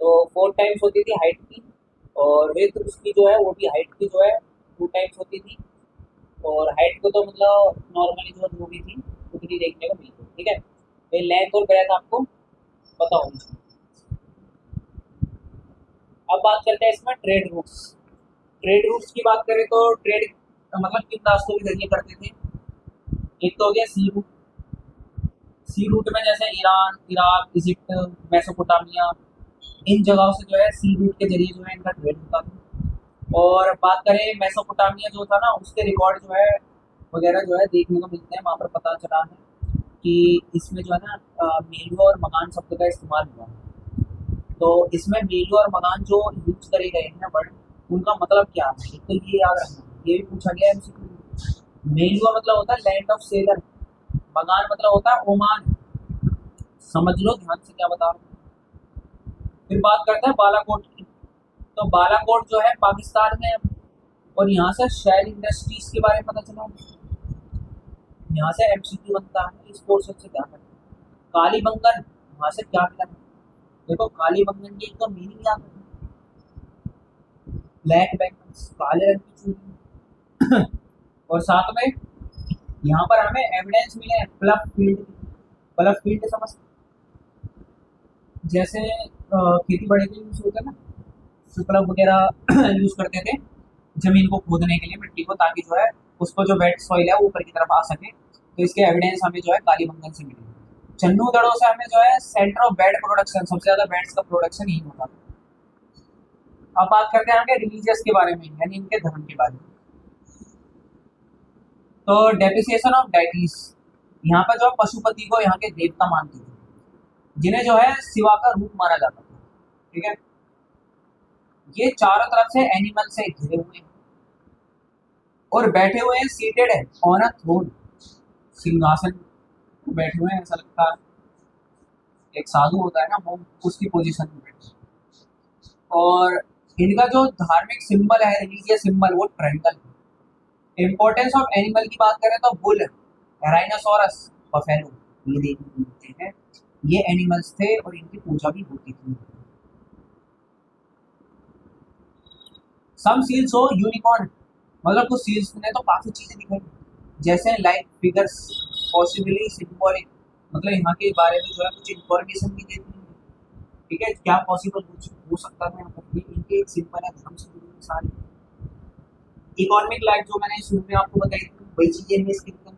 A: तो 4 टाइम्स होती थी हाइट की, और विड्थ उसकी जो है वो भी हाइट की जो है 2 टाइम्स होती थी। और हाइट को तो मतलब नॉर्मली जो भी थी उतनी देखने को मिलती, ठीक है। तो लेंथ और ब्रेथ आपको पता होनी चाहिए। अब बात करते हैं इसमें ट्रेड रूट्स। ट्रेड रूट्स की बात करें तो ट्रेड मतलब किन रास्तों के जरिए करते थे। एक तो हो गया सी रूट। सी रूट में जैसे ईरान, इराक, इजिप्ट, मेसोपोटामिया, इन जगहों से जो है सी रूट के जरिए जो है इनका ट्रेड होता था। और बात करें मेसोपोटामिया जो था ना, उसके रिकॉर्ड जो है वगैरह जो है देखने को मिलते हैं। वहाँ पर पता चला है कि इसमें जो है ना मेलू और मकान शब्द का इस्तेमाल हुआ है। तो इसमें मेलू और मकान जो यूज करे गए हैं वर्ड, उनका मतलब क्या है, एक तो ये याद रखना, ये भी पूछा गया है MCQ। मेलू का मतलब होता है लैंड ऑफ सेलर, मकान मतलब होता है ओमान। समझ लो ध्यान से क्या बता रहा हूँ। फिर बात करते हैं बालाकोट की। तो बालाकोट जो है पाकिस्तान में है, और यहाँ से शेल इंडस्ट्रीज के बारे में पता चला। यहाँ से MCQ बनता है इस पोर्शन से। क्या करना, कालीबंगन, वहाँ से क्या मिला। देखो कालीबंगन की एक तो मीनिंग याद रखना, ब्लैक बैंगल्स, काले रंग की चूड़ी। और साथ में यहाँ पर हमें एविडेंस मिले हैं प्लग फील्ड। प्लग फील्ड समझ, जैसे खेती बाड़ी के यूज होते हैं ना, प्लग वगैरह यूज करते थे जमीन को खोदने के लिए, मिट्टी को, ताकि जो है उसको जो वेट सॉइल है वो ऊपर की तरफ आ सके। तो इसके एविडेंस हमें जो है कालीबंगन से मिले। चन्नू दड़ों से हमें जो है सेंटर ऑफ बेड प्रोडक्शन, सबसे ज्यादा बेड्स का प्रोडक्शन यही होता है। अब बात करते हैं आगे रिलीजियस के बारे में, यानी इनके धर्म के बारे में। तो डेप्रिसिएशन ऑफ डाइटीज, यहाँ पर जो पशुपति को यहाँ के देवता मानते थे, जिन्हें जो है शिवा का रूप माना जाता था, ठीक है। ये चारों तरफ से एनिमल से घिरे हुए हैं और बैठे हुए हैं, सीटेड है ऑन अ थ्रोन, सिंहासन पर बैठे हुए हैं। ऐसा लगता है एक साधु होता है ना, वो उसकी पोजीशन में बैठे। और इनका जो धार्मिक सिंबल है, रिलीजियस सिंबल, वो ट्रायंगल है। इंपॉर्टेंस ऑफ एनिमल की बात करें तो बुल, राइनोसोरस, बफेलो, ये देखने को मिलते हैं। ये एनिमल्स थे और इनकी पूजा भी होती थी। सम सील्स हो यूनिकॉर्न, मतलब कुछ सील्स ने तो काफी चीजें दिखाई, जैसे लाइक फिगर्स, पॉसिबली सिंबॉलिक, मतलब यहाँ के बारे में जो है कुछ इंफॉर्मेशन भी देती है, ठीक है। क्या पॉसिबल कुछ हो सकता है यहाँ पर, ये इनके एक सिंबल है, धर्म से जुड़ी हुई सारी। इकोनॉमिक लाइफ जो मैंने शुरू में आपको बताई थी, वही चीजें हैं इसके अंदर।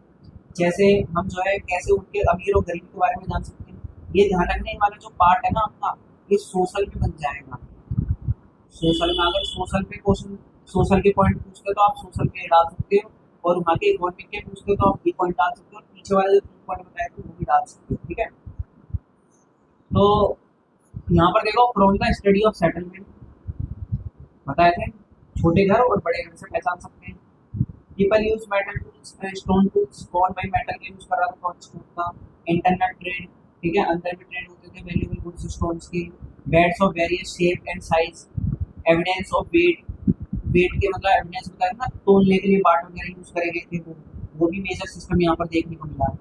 A: जैसे हम जो है कैसे उनके अमीर और गरीब के बारे में जान सकते हैं। ये ध्यान रखने वाला जो पार्ट है ना आपका, ये सोशल में बन जाएगा। सोशल में अगर सोशल पे क्वेश्चन, सोशल के पॉइंट पूछते तो आप सोशल पे डाल सकते हो, और वहाँ के इकोनॉमिक के पूछते तो आप ये पॉइंट डाल सकते हो, और पीछे वाले जो पॉइंट बताए थे वो भी डाल सकते हो, ठीक है। तो यहाँ पर देखो, from the study of settlement बताए थे, छोटे घर और बड़े घर से पहचान सकते हैं। People use metal tools, stone tools, कौन भाई मेटल के यूज कर रहा था, कौन स्टोन का। इंटरनेट ट्रेड, ठीक है, अंदर भी ट्रेड होते थे वैल्यूबल गुड्स स्टोन्स के। Beads of various shape and size, evidence of weight, weight के मतलब एविडेंस बताया ना, तोलने के लिए बाट वगैरह यूज करे गए थे, वो भी मेजर सिस्टम यहाँ पर देखने को मिला है।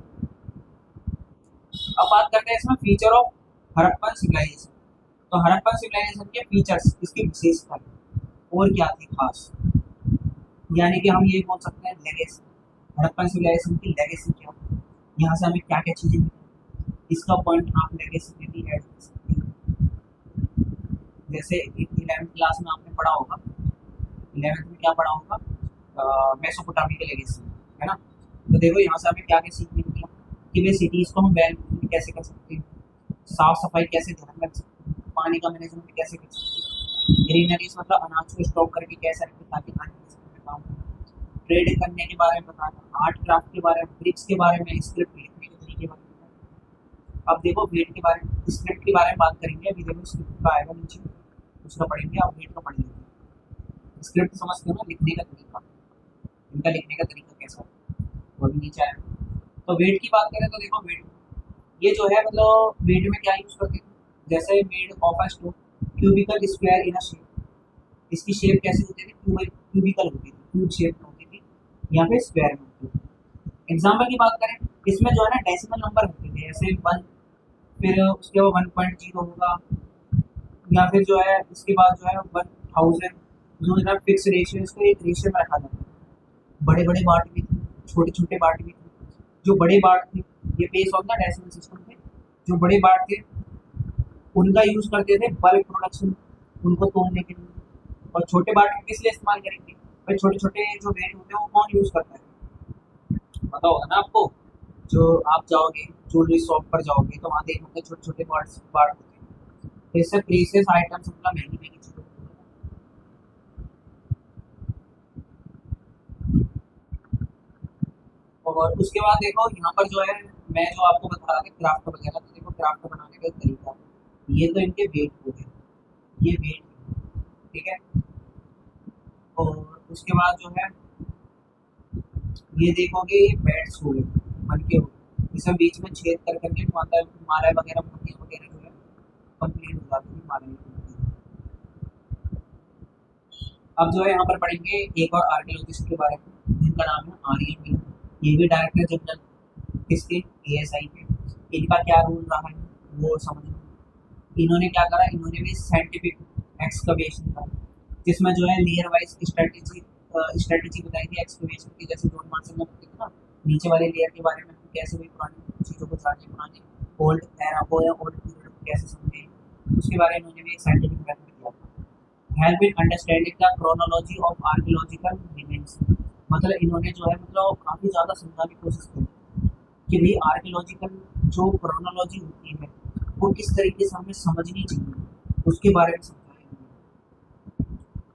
A: अब बात करते हैं इसमें फीचर ऑफ हड़प्पन सिविलाइजेशन। तो हड़प्पन सिविलाइजेशन के फीचर्स, इसकी विशेषता और क्या थी खास, यानी कि हम ये बोल सकते हैं लेगेसी, हड़प्पन सिविलाइजेशन की लेगेसी क्या, यहाँ से हमें क्या क्या चीजें मिली, इसका पॉइंट आप लेगेसी में भी ऐड कर सकते हैं। जैसे 11th क्लास में आपने पढ़ा होगा 11th में क्या पढ़ा होगा, मेसोपोटामिक लेगेसी, है ना। तो देखो यहाँ से हमें क्या क्या सीखने को मिला कि भाई सिटीज़ को हम वेल कैसे कर सकते हैं, साफ सफाई कैसे ध्यान रख सकते हैं, पानी का मैनेजमेंट कैसे कर सकते हैं, ग्रीनरीज मतलब अनाज को स्टॉक करके कैसे रखें ताकि आने वाले समय में काम हो, ट्रेड करने के बारे में बताना, आर्ट क्राफ्ट के बारे में, ब्रिक्स के बारे में, स्क्रिप्ट लिखने के तरीके के बारे में। अब देखो वेट के बारे में, स्क्रिप्ट के बारे में बात करेंगे। अभी देखो स्क्रिप्ट का आएगा नीचे, उसका पढ़ेंगे, अब वेट का पढ़ लेंगे। स्क्रिप्ट समझते हो ना, लिखने का तरीका, इनका लिखने का तरीका कैसा है वो भी नीचे आएगा। तो वेट की बात करें तो देखो वेट, ये जो है मतलब वेट में क्या यूज करते हैं, जैसे made of a stone cubical square in a shape, इसकी शेप कैसी होती थी, क्यूबिकल होती थी, क्यूब शेप में होती थी, या फिर स्क्वायर में होती थी। एग्जाम्पल की बात करें, इसमें जो है ना डेसिमल नंबर होते थे, जैसे 1, फिर उसके बाद 1.0 होगा, या फिर जो है इसके बाद जो है 1000, जो है ना फिक्स रेशियो, इसको एक रेशियो में रखा जाता है। बड़े बड़े बार्ट भी थे, छोटे छोटे बार्ट भी थे। जो बड़े बार्ट थे ये base of the decimal system थे, जो बड़े बार्ट थे उनका यूज करते थे बल्क प्रोडक्शन, उनको तोड़ने के लिए। और छोटे बार्ट किस लिए इस्तेमाल करेंगे भाई, छोटे छोटे जो वेट होते हैं वो कौन यूज करता है, पता होगा ना आपको। जो आप जाओगे ज्वेलरी शॉप पर जाओगे तो वहाँ देखोगे छोटे छोटे पार्ट पार्ट होते हैं, तो इससे प्रीसियस आइटम्स मतलब महंगी महंगी चीज़ें। और उसके बाद देखो यहाँ पर जो है, मैं जो आपको बता रहा था क्राफ्ट वगैरह, तो देखो क्राफ्ट बनाने का एक तरीका है। ये तो इनके वेट हो गए, ये वेट, ठीक है। और उसके बाद जो है ये देखोगे ये बैट्स हो गए, मनके हो गए, इसमें बीच में छेद कर करके माता माला वगैरह मोतियाँ वगैरह जो है कंप्लीट हो जाती है माला की। अब जो है यहाँ पर पढ़ेंगे एक और आर्कियोलॉजिस्ट के बारे में जिनका नाम है आर्यन मिलर। ये भी डायरेक्टर जनरल किसके, एएसआई के। इनका क्या रोल रहा है वो समझना। इन्होंने क्या करा, इन्होंने भी साइंटिफिक एक्सकवेशन करा, जिसमें जो है लेयर वाइज स्ट्रेटेजी बताई थी एक्सकवेशन की, जैसे जॉन मार्सन ने बताया था ना, नीचे वाले लेयर के बारे में हम कैसे भी पुरानी चीज़ों को जाने, पुराने ओल्ड एरा को या ओल्ड पीरियड को कैसे समझे, उसके बारे में उन्होंने भी एक साइंटिफिक मेथड दिया था। Help in understanding the chronology of archaeological remains, मतलब इन्होंने जो है मतलब काफ़ी ज़्यादा समझाने की कोशिश की कि भाई आर्कियोलॉजिकल जो क्रोनोलॉजी होती है वो किस तरीके से हमें समझनी चाहिए, उसके बारे में समझाया।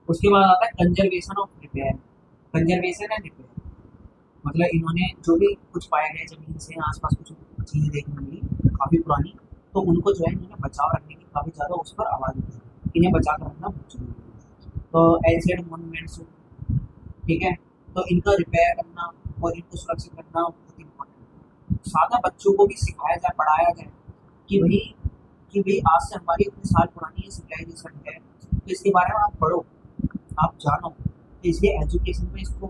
A: उसके बाद आता है conservation of repair, conservation and repair, मतलब इन्होंने जो भी कुछ पाया गया जमीन से आसपास कुछ चीज़ें देखने को मिली काफ़ी पुरानी, तो उनको जो है इन्होंने बचाव रखने की काफ़ी ज़्यादा उस पर आवाज़ उठाई, इन्हें बचा कर रखना बहुत जरूरी है। तो एंशिएंट मोन्यूमेंट्स, ठीक है, तो इनका रिपेयर करना और इनको सुरक्षित करना बहुत इम्पोर्टेंट है। सादा बच्चों को भी सिखाया जाए, पढ़ाया जाए कि भाई आज से हमारी इतने साल पुरानी ये सिविलाइजेशन है, तो इसके बारे में आप पढ़ो, आप जानो, तो इसलिए एजुकेशन में इसको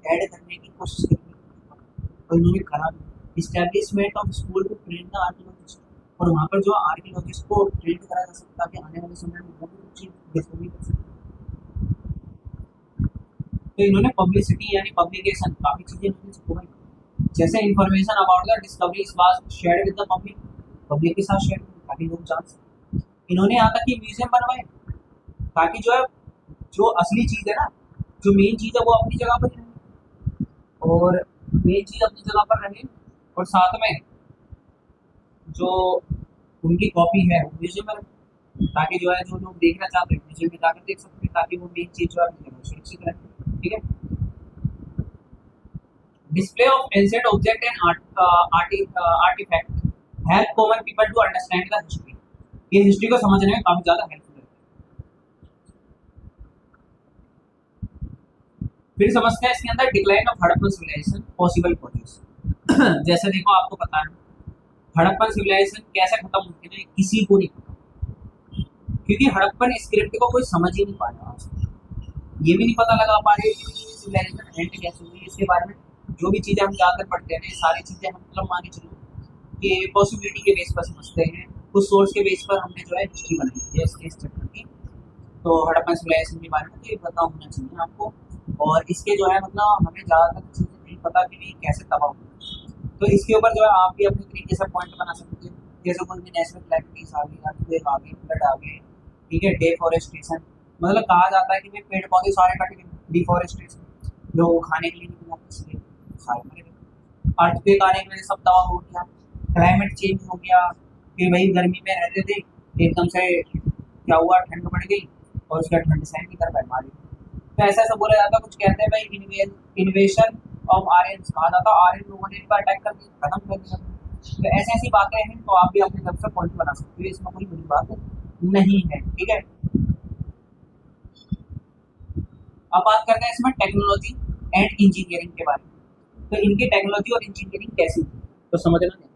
A: ऐड करने की कोशिश करेंगे। और इन्होंने करा establishment of school to train the archaeologist, और वहाँ पर जो आर्कियोलॉजिस्ट को ट्रेन करा जा सकता है कि आने वाले समय में वो भी कुछ डिस्कवरी कर सकते। तो इन्होंने पब्लिसिटी यानी पब्लिकेशन काफ़ी चीज़ें इन्होंने प्रोवाइड, जैसे information about the discovery was shared with the public, public के साथ शेयर ताकि लोग जान सकें। इन्होंने यहाँ तक कि म्यूजियम बनवाए ताकि जो है जो असली चीज़ है ना, जो मेन चीज़ है वो अपनी जगह पर रहे, और मेन चीज़ अपनी जगह पर रहे, और साथ में जो उनकी कॉपी है वो म्यूजियम में रहे, ताकि जो है जो लोग देखना चाहते हैं म्यूजियम में जाकर देख सकते हैं, ताकि वो मेन चीज़ जो है अपनी जगह सुरक्षित रहे, ठीक है। Display of ancient object and artifact help common people to understand the history. ये हिस्ट्री को समझने में काफी ज्यादा हेल्पफुल है। फिर समझते हैं इसके अंदर decline of Harappan civilization possible causes. जैसे देखो आपको पता है हड़प्पन सिविलाइजेशन कैसे खत्म होती है, किसी को नहीं पता, क्योंकि हड़प्पन स्क्रिप्ट को कोई समझ ही नहीं पाया आज तक। ये भी नहीं पता लगा पा रहे कि सिविलाइजेशन एंड कैसे हुई, इसके बारे में जो भी चीज़ें हम जाकर पढ़ते हैं सारी चीज़ें हम मतलब मान के चलो कि पॉसिबिलिटी के बेस पर समझते हैं, कुछ सोर्स के बेस पर हमने जो है हिस्ट्री बनाई है इस चैप्टर की। तो हड़प्पन सिविलाइजेशन के बारे में तो ये पता होना चाहिए आपको, और इसके जो है मतलब हमें ज़्यादातर चीज़ें नहीं पता कि भी कैसे तबाह हुई, तो इसके ऊपर जो है आप भी अपने तरीके से पॉइंट बना सकते हैं, जैसे कोई भी नेचुरल कैलेमिटीज आ गई, अर्थक्वेक आ गई, फ्लड आ गए, ठीक है, डेफॉरेस्टेशन, मतलब कहा जाता है कि भाई पेड़ पौधे सारे कट गए, डिफॉरेस्टेशन, लोग खाने के लिए नहीं मिला, इसलिए सारे मर गए। अर्थक्वेक आने की वजह से सब तबाह हो गया, क्लाइमेट चेंज हो गया, कि भाई गर्मी में रहते थे, एकदम से क्या हुआ, ठंड बढ़ गई और उसके बाद ठंड सहन नहीं कर पाए, मार गई। तो ऐसा ऐसा बोला जाता है, कुछ कहते हैं भाई इन्वेशन ऑफ आर्यन, कहा जाता है आर्यन लोगों ने इनका अटैक कर दिया, खत्म कर दिया। तो ऐसी ऐसी बातें हैं, तो आप भी अपनी तरफ से पॉइंट बना सकते हो, इसमें कोई बड़ी बात नहीं है, ठीक है। अब बात करते हैं इसमें टेक्नोलॉजी एंड इंजीनियरिंग के बारे में। तो इनकी टेक्नोलॉजी और इंजीनियरिंग कैसी थी, तो समझना है।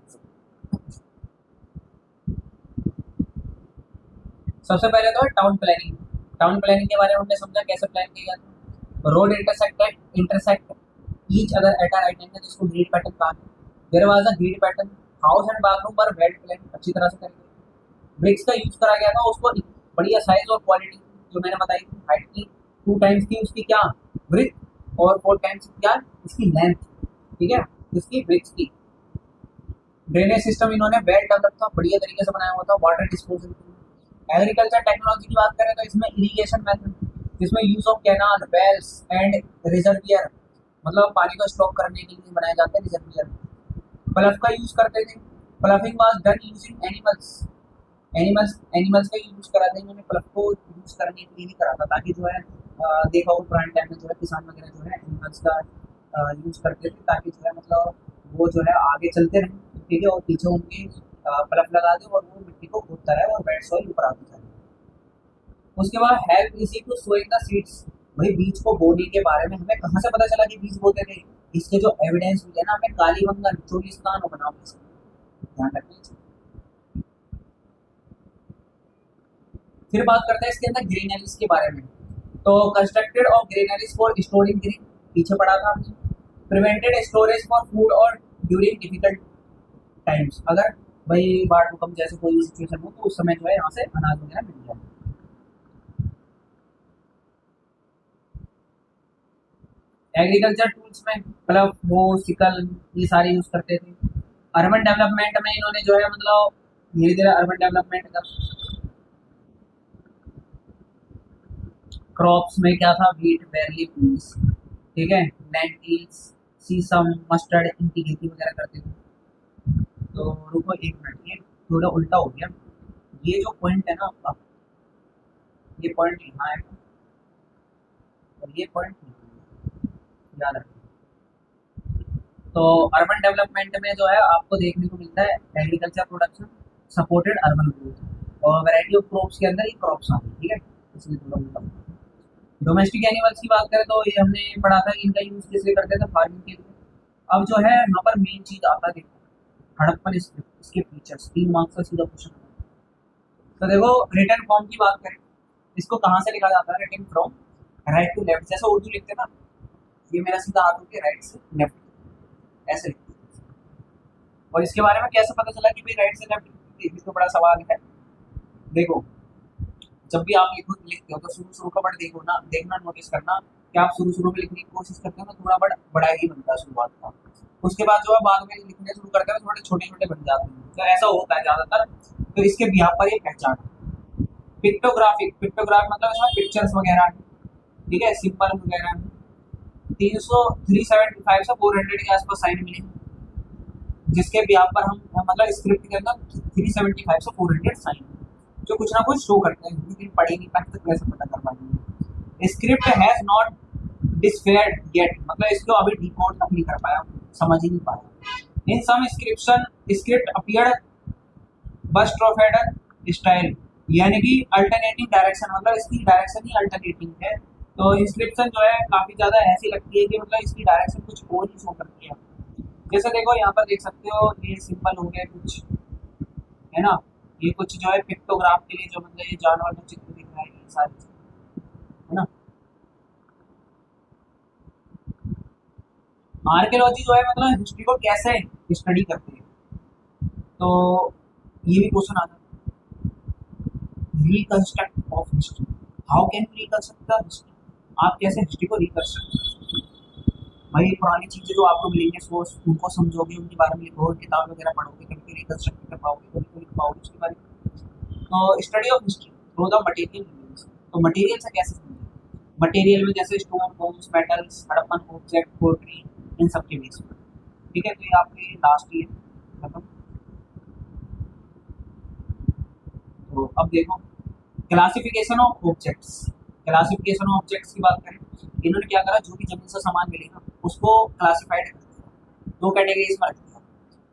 A: सबसे पहले तो है टाउन प्लानिंग। टाउन प्लानिंग के बारे में हमने समझा कैसे प्लान किया जाता है। Road intersect each other at a right angle, जिसको ग्रिड पैटर्न कहा है। There was a grid pattern, house and bathroom पर वेल प्लान अच्छी तरह से करी गई। ब्रिक्स का यूज करा गया था, उसको बढ़िया साइज और क्वालिटी जो मैंने बताई थी, हाइट की 2 टाइम्स थी उसकी क्या ब्रिक, और 4 टाइम्स क्या इसकी लेंथ, ठीक है, इसकी ब्रिक्स की। ड्रेनेज सिस्टम इन्होंने वेल डेवलप था, बढ़िया तरीके से बनाया हुआ था, वाटर डिस्पोजल। एग्रीकल्चर टेक्नोलॉजी की बात करें तो इसमें इरिगेशन मेथड, जिसमें use of canal, wells and reservoir, मतलब पानी को स्टॉक करने के लिए बनाए जाते हैं रिजर्वियर। प्लफ का यूज करते थे, ploughing was done using animals. Animals का यूज करा था इन्होंने, प्लफ को यूज करने के लिए ही करा था, ताकि जो है देखा हो पुराने टाइम में जो है किसान वगैरह जो है एनिमल्स का यूज करते थे, ताकि जो है मतलब वो जो है आगे चलते रहें, ठीक है, और पीछे उनके प्लफ लगा दे और वो मिट्टी को खोदता रहे और वेट सॉइल ऊपर आती जाए। उसके बाद help easy to sowing the seeds, वही बीज को बोने के बारे में हमें कहाँ से पता चला कि बीज बोते थे, इसके जो एविडेंस हुई है ना हमें कालीबंगन, चोलिस्तान और बनाओ, ध्यान रखना चाहिए। फिर बात करते हैं इसके अंदर ग्रीनरीज के बारे में। तो constructed of greeneries for storing green, पीछे पढ़ा था हमने। प्रिवेंटेड स्टोरेज फॉर फूड और ड्यूरिंग डिफिकल्ट टाइम्स, अगर भाई बाढ़ भूकंप जैसे कोई सिचुएशन हो तो उस समय जो है यहाँ से अनाज वगैरह मिल जाए। एग्रीकल्चर टूल्स में मतलब वो सिकल, ये सारे यूज करते थे। अर्बन डेवलपमेंट में इन्होंने जो है मतलब धीरे धीरे अर्बन डेवलपमेंट का, क्रॉप्स में क्या था, व्हीट, बैरली, पीस, ठीक है, लेंटिल्स, सीसम, मस्टर्ड, इनकी खेती वगैरह करते थे। तो रुको एक मिनट, ये थोड़ा उल्टा हो गया, ये जो पॉइंट है ना आपका, ये पॉइंट यहाँ है और ये पॉइंट याद रखिए। तो अर्बन डेवलपमेंट में जो है आपको देखने को मिलता है agriculture production supported urban growth, और वैरायटी ऑफ क्रॉप्स के अंदर ये क्रॉप्स आते हैं, ठीक है, इसलिए थोड़ा उल्टा। डोमेस्टिक एनिमल्स की बात करें तो ये हमने पढ़ा था कि इनका यूज किसलिए करते थे, फार्मिंग के लिए। अब जो है यहाँ पर मेन चीज आता है, देखो हड़प्पन स्क्रिप्ट, इसके फीचर्स, 3 मार्क्स का सीधा क्वेश्चन। तो देखो रिटर्न फॉर्म की बात करें, इसको कहाँ से लिखा जाता है, written from right to left, जैसे उर्दू लिखते हैं ना, ये मेरा सीधा हाथ होकर राइट से लेफ्ट, ऐसे लिखते हैं। और इसके बारे में कैसे पता चला कि भाई राइट से लेफ्ट, ये तो बड़ा सवाल है। देखो जब भी आप लिखते हो तो शुरू शुरू का वर्ड देखो ना, देखना, नोटिस करना कि आप शुरू शुरू में लिखने की कोशिश करते हो ना, थोड़ा बड़ा बड़ा ही बनता है शुरुआत का, उसके बाद जो है बाद में लिखने शुरू करते हैं थोड़े छोटे छोटे बन जाते हैं, तो ऐसा होता है ज़्यादातर। तो इसके बिहार पर ये पहचान। पिक्टोग्राफिक, पिक्टोग्राफ मतलब इसमें पिक्चर्स वगैरह, ठीक है, सिंबल वगैरह। 375 से 400 के आसपास साइन मिलेंगे, जिसके बिहार पर हम मतलब स्क्रिप्ट के अंदर 375 से 400 साइन, जो कुछ ना कुछ शो करते हैं, लेकिन पढ़े नहीं पाए तो कैसे पता कर पाएंगे। स्क्रिप्ट हैज नॉट डिस्फेयर्ड येट, मतलब इसको अभी डिकोड तक नहीं कर पाया, समझ ही नहीं पाया। इन सम स्क्रिप्शन स्क्रिप्ट अपीयर्ड बस्ट्रोफेडर स्टाइल, यानी कि अल्टरनेटिंग डायरेक्शन, मतलब इसकी डायरेक्शन ही अल्टरनेटिंग है। तो इंस्क्रिप्शन जो है काफ़ी ज़्यादा ऐसी लगती है कि मतलब इसकी डायरेक्शन कुछ और ही शो करती है। जैसे देखो यहाँ पर देख सकते हो, ये सिंपल हो गया कुछ, है ना, ये कुछ जो है पिक्टोग्राफ के लिए जो मतलब ये जानवर का चित्र दिख रहा है, ये सारी चीज़ें, है ना। आर्कियोलॉजी जो है मतलब हिस्ट्री को कैसे स्टडी करती है, तो ये भी क्वेश्चन आता है, reconstruct of history, how can you reconstruct the history, आप कैसे हिस्ट्री को रिकंस्ट्रक्ट कर, भाई पुरानी चीज़ें जो आपको मिलेंगे सोर्स, उनको समझोगे, उनके बारे में लिखोगे, किताब वगैरह पढ़ोगे, कभी रिकंस्ट्रक्ट कर पाओगे, कभी लिख पाओगे उसके बारे में। तो study of history through the material use, तो मटेरियल से कैसे समझें? मटेरियल में जैसे stone, bones, metals, Harappan object, pottery, इन सब के बेस पर। ठीक है, तो ये आपके लास्ट ईयर खत्म। तो अब देखो classification of objects. Classification of objects की बात करें, इन्होंने क्या करा, जो भी जमीन से सामान मिलेगा उसको क्लासिफाइड कर दिया, दो कैटेगरीज में रख दिया।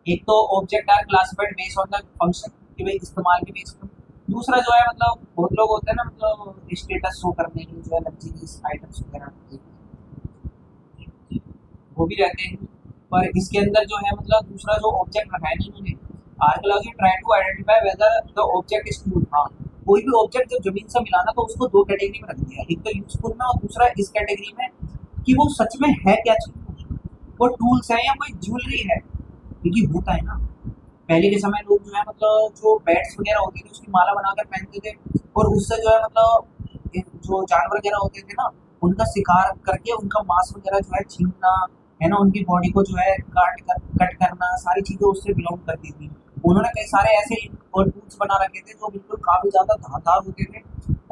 A: एक तो object are classified based on the function, कि भाई इस्तेमाल के बेस पर। दूसरा जो है मतलब बहुत लोग होते हैं ना, मतलब स्टेटस शो करने के लिए जो है लग्जरीज आइटम्स वगैरह वो भी रहते हैं। पर इसके अंदर जो है मतलब दूसरा जो ऑब्जेक्ट रखा है ना इन्होंने, archaeology try to identify whether the object is use. हाँ, कोई भी ऑब्जेक्ट जब जमीन से मिला ना तो उसको दो कैटेगरी में रख दिया, एक तो यूजफुल में और दूसरा इस कैटेगरी में कि वो सच में है क्या चीज, वो टूल्स है या कोई ज्वेलरी है। क्योंकि होता है ना, पहले के समय लोग जो है मतलब जो बैट्स वगैरह होती थी उसकी माला बनाकर पहनते थे, और उससे जो है मतलब जो जानवर वगैरह होते थे ना उनका शिकार करके उनका मांस वगैरह जो है छीनना है ना, उनकी बॉडी को जो है कट करना, सारी चीजें उससे बिलोंग करती थी। उन्होंने कई सारे ऐसे और टूल्स बना रखे थे जो बिल्कुल काफी ज्यादा धारदार होते थे,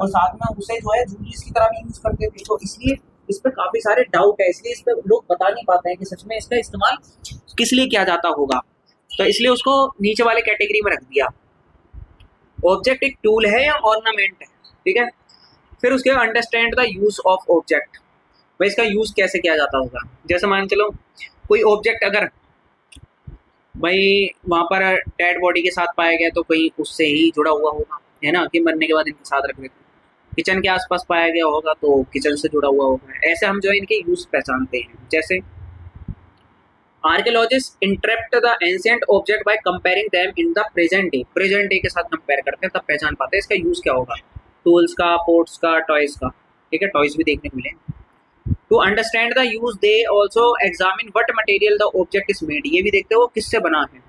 A: और साथ में उसे जो है ज्वेलरीज की तरह भी यूज करते थे। तो इसलिए इस पर काफी सारे डाउट है, इसलिए इस पर लोग बता नहीं पाते हैं कि सच में इसका इस्तेमाल किस लिए किया जाता होगा। तो इसलिए उसको नीचे वाले कैटेगरी में रख दिया। ऑब्जेक्ट एक टूल है या ऑर्नामेंट है, ठीक है। फिर उसके understand the use of object, भाई इसका यूज कैसे किया जाता होगा। जैसे मान चलो कोई ऑब्जेक्ट अगर भाई वहाँ पर डेड बॉडी के साथ पाया गया तो कहीं उससे ही जुड़ा हुआ होगा, है ना, कि मरने के बाद इनके साथ रख देते। किचन के आसपास पाया गया होगा तो किचन से जुड़ा हुआ होगा। ऐसे हम जो है इनके यूज पहचानते हैं। जैसे archaeologist interrupt the ancient object by comparing them in the present day के साथ कंपेयर करते हैं, तब पहचान पाते हैं इसका यूज क्या होगा। टूल्स का, पोर्ट्स का, टॉयज का, ठीक है, टॉयज भी देखने को मिले। To understand the use they also examine what material the object is made, ये भी देखते हैं वो किससे बना है।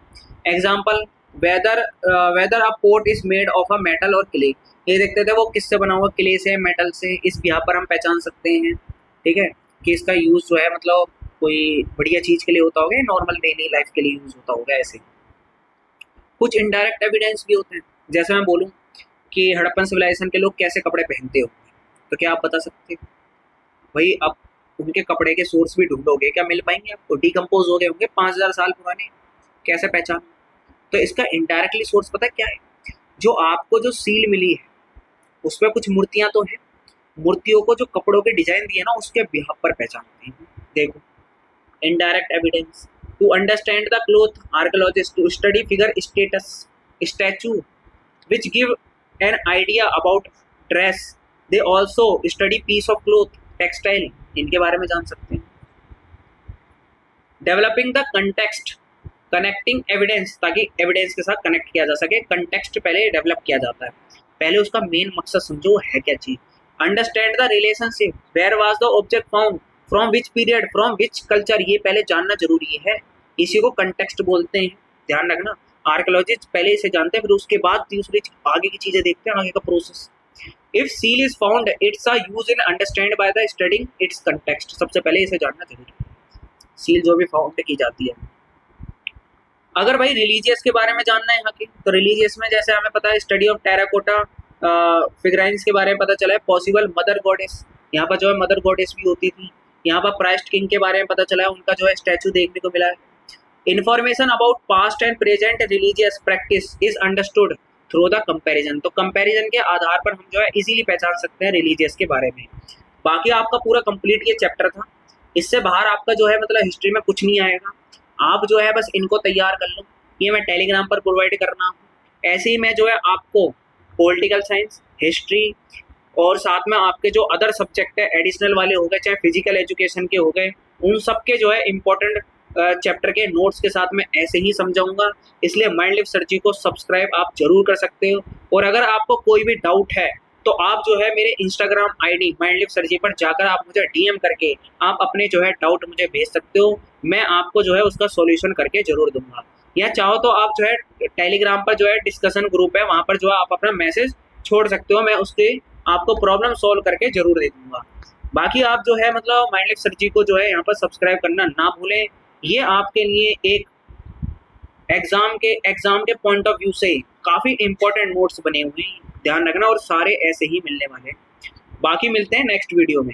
A: Example whether a pot is made of a metal और क्ले, ये देखते थे वो किससे बना हुआ, क्ले से, मेटल से। इस यहाँ पर हम पहचान सकते हैं, ठीक है, कि इसका यूज जो है मतलब कोई बढ़िया चीज के लिए होता होगा, नॉर्मल डेली लाइफ के लिए यूज होता होगा। ऐसे कुछ इनडायरेक्ट एविडेंस भी होते हैं। जैसे मैं बोलूँ कि हड़प्पन सिविलाइजेशन के लोग कैसे कपड़े पहनते हो, तो क्या आप बता सकते हैं? भाई अब उनके कपड़े के सोर्स भी ढूंढोगे, क्या मिल पाएंगे आपको? डिकम्पोज हो गए होंगे, 5000 साल पुराने, कैसे पहचान? तो इसका इनडायरेक्टली सोर्स पता क्या है? जो आपको जो सील मिली है उसमें कुछ मूर्तियां तो हैं, मूर्तियों को जो कपड़ों के डिजाइन दिए ना उसके बिहाफ पर पहचानते हैं। देखो indirect evidence. To understand the cloth, archaeologist to study figure statues statue which give an idea about dress, they also study piece of cloth, textile, इनके बारे में जान सकते हैं। Developing the context, connecting evidence, ताकि एविडेंस के साथ connect किया जा सके। कंटेक्स्ट पहले डेवलप किया जाता है, पहले उसका मेन मकसद समझो है क्या चीज। Understand the relationship, where was the object found, from which period, from which culture, ये पहले जानना जरूरी है। इसी को कंटेक्स्ट बोलते हैं, ध्यान रखना। आर्कियोलॉजिस्ट पहले इसे जानते हैं, फिर उसके बाद दूसरी आगे की चीजें देखते हैं, आगे का process. If seal is found it's a use in understand by the studying it's context, सबसे पहले इसे जानना जरूरी है, सील जो भी फाउंड की जाती है। अगर भाई रिलीजियस के बारे में जानना है यहाँ की, तो रिलीजियस में जैसे हमें पता है स्टडी ऑफ टेराकोटा फिगराइंस के बारे में पता चला है। पॉसिबल मदर गॉडेस, यहाँ पर जो है मदर गॉडेस भी होती थी। यहाँ पर प्राइस्ट किंग के बारे में पता चला है, उनका जो है स्टैचू देखने को मिला है। Information about past and present religious practice is understood through the comparison, तो कंपैरिजन के आधार पर हम जो है इजीली पहचान सकते हैं रिलीजियस के बारे में। बाकी आपका पूरा कंप्लीट ये चैप्टर था, इससे बाहर आपका जो है मतलब हिस्ट्री में कुछ नहीं आएगा। आप जो है बस इनको तैयार कर लो, ये मैं टेलीग्राम पर प्रोवाइड करना हूँ। ऐसे ही मैं जो है आपको पॉलिटिकल साइंस, हिस्ट्री और साथ में आपके जो अदर सब्जेक्ट है एडिशनल वाले हो गए, चाहे फिजिकल एजुकेशन के हो गए, उन सब के जो है इम्पोर्टेंट चैप्टर के नोट्स के साथ मैं ऐसे ही समझाऊंगा। इसलिए माइंड लिफ्ट सर जी को सब्सक्राइब आप जरूर कर सकते हो। और अगर आपको कोई भी डाउट है तो आप जो है मेरे Instagram ID Mind Lift sir ji पर जाकर आप मुझे डीएम करके आप अपने जो है डाउट मुझे भेज सकते हो, मैं आपको जो है उसका सॉल्यूशन करके जरूर दूंगा। या चाहो तो आप जो है टेलीग्राम पर जो है डिस्कशन ग्रुप है, वहाँ पर जो है आप अपना मैसेज छोड़ सकते हो, मैं उसके आपको प्रॉब्लम सॉल्व करके जरूर दे दूंगा। बाकी आप जो है मतलब माइंड लिफ्ट सर जी को जो है यहाँ पर सब्सक्राइब करना ना भूलें। ये आपके लिए एक एग्जाम के पॉइंट ऑफ व्यू से काफ़ी इंपॉर्टेंट नोट्स बने हुए हैं, ध्यान रखना, और सारे ऐसे ही मिलने वाले हैं। बाकी मिलते हैं नेक्स्ट वीडियो में।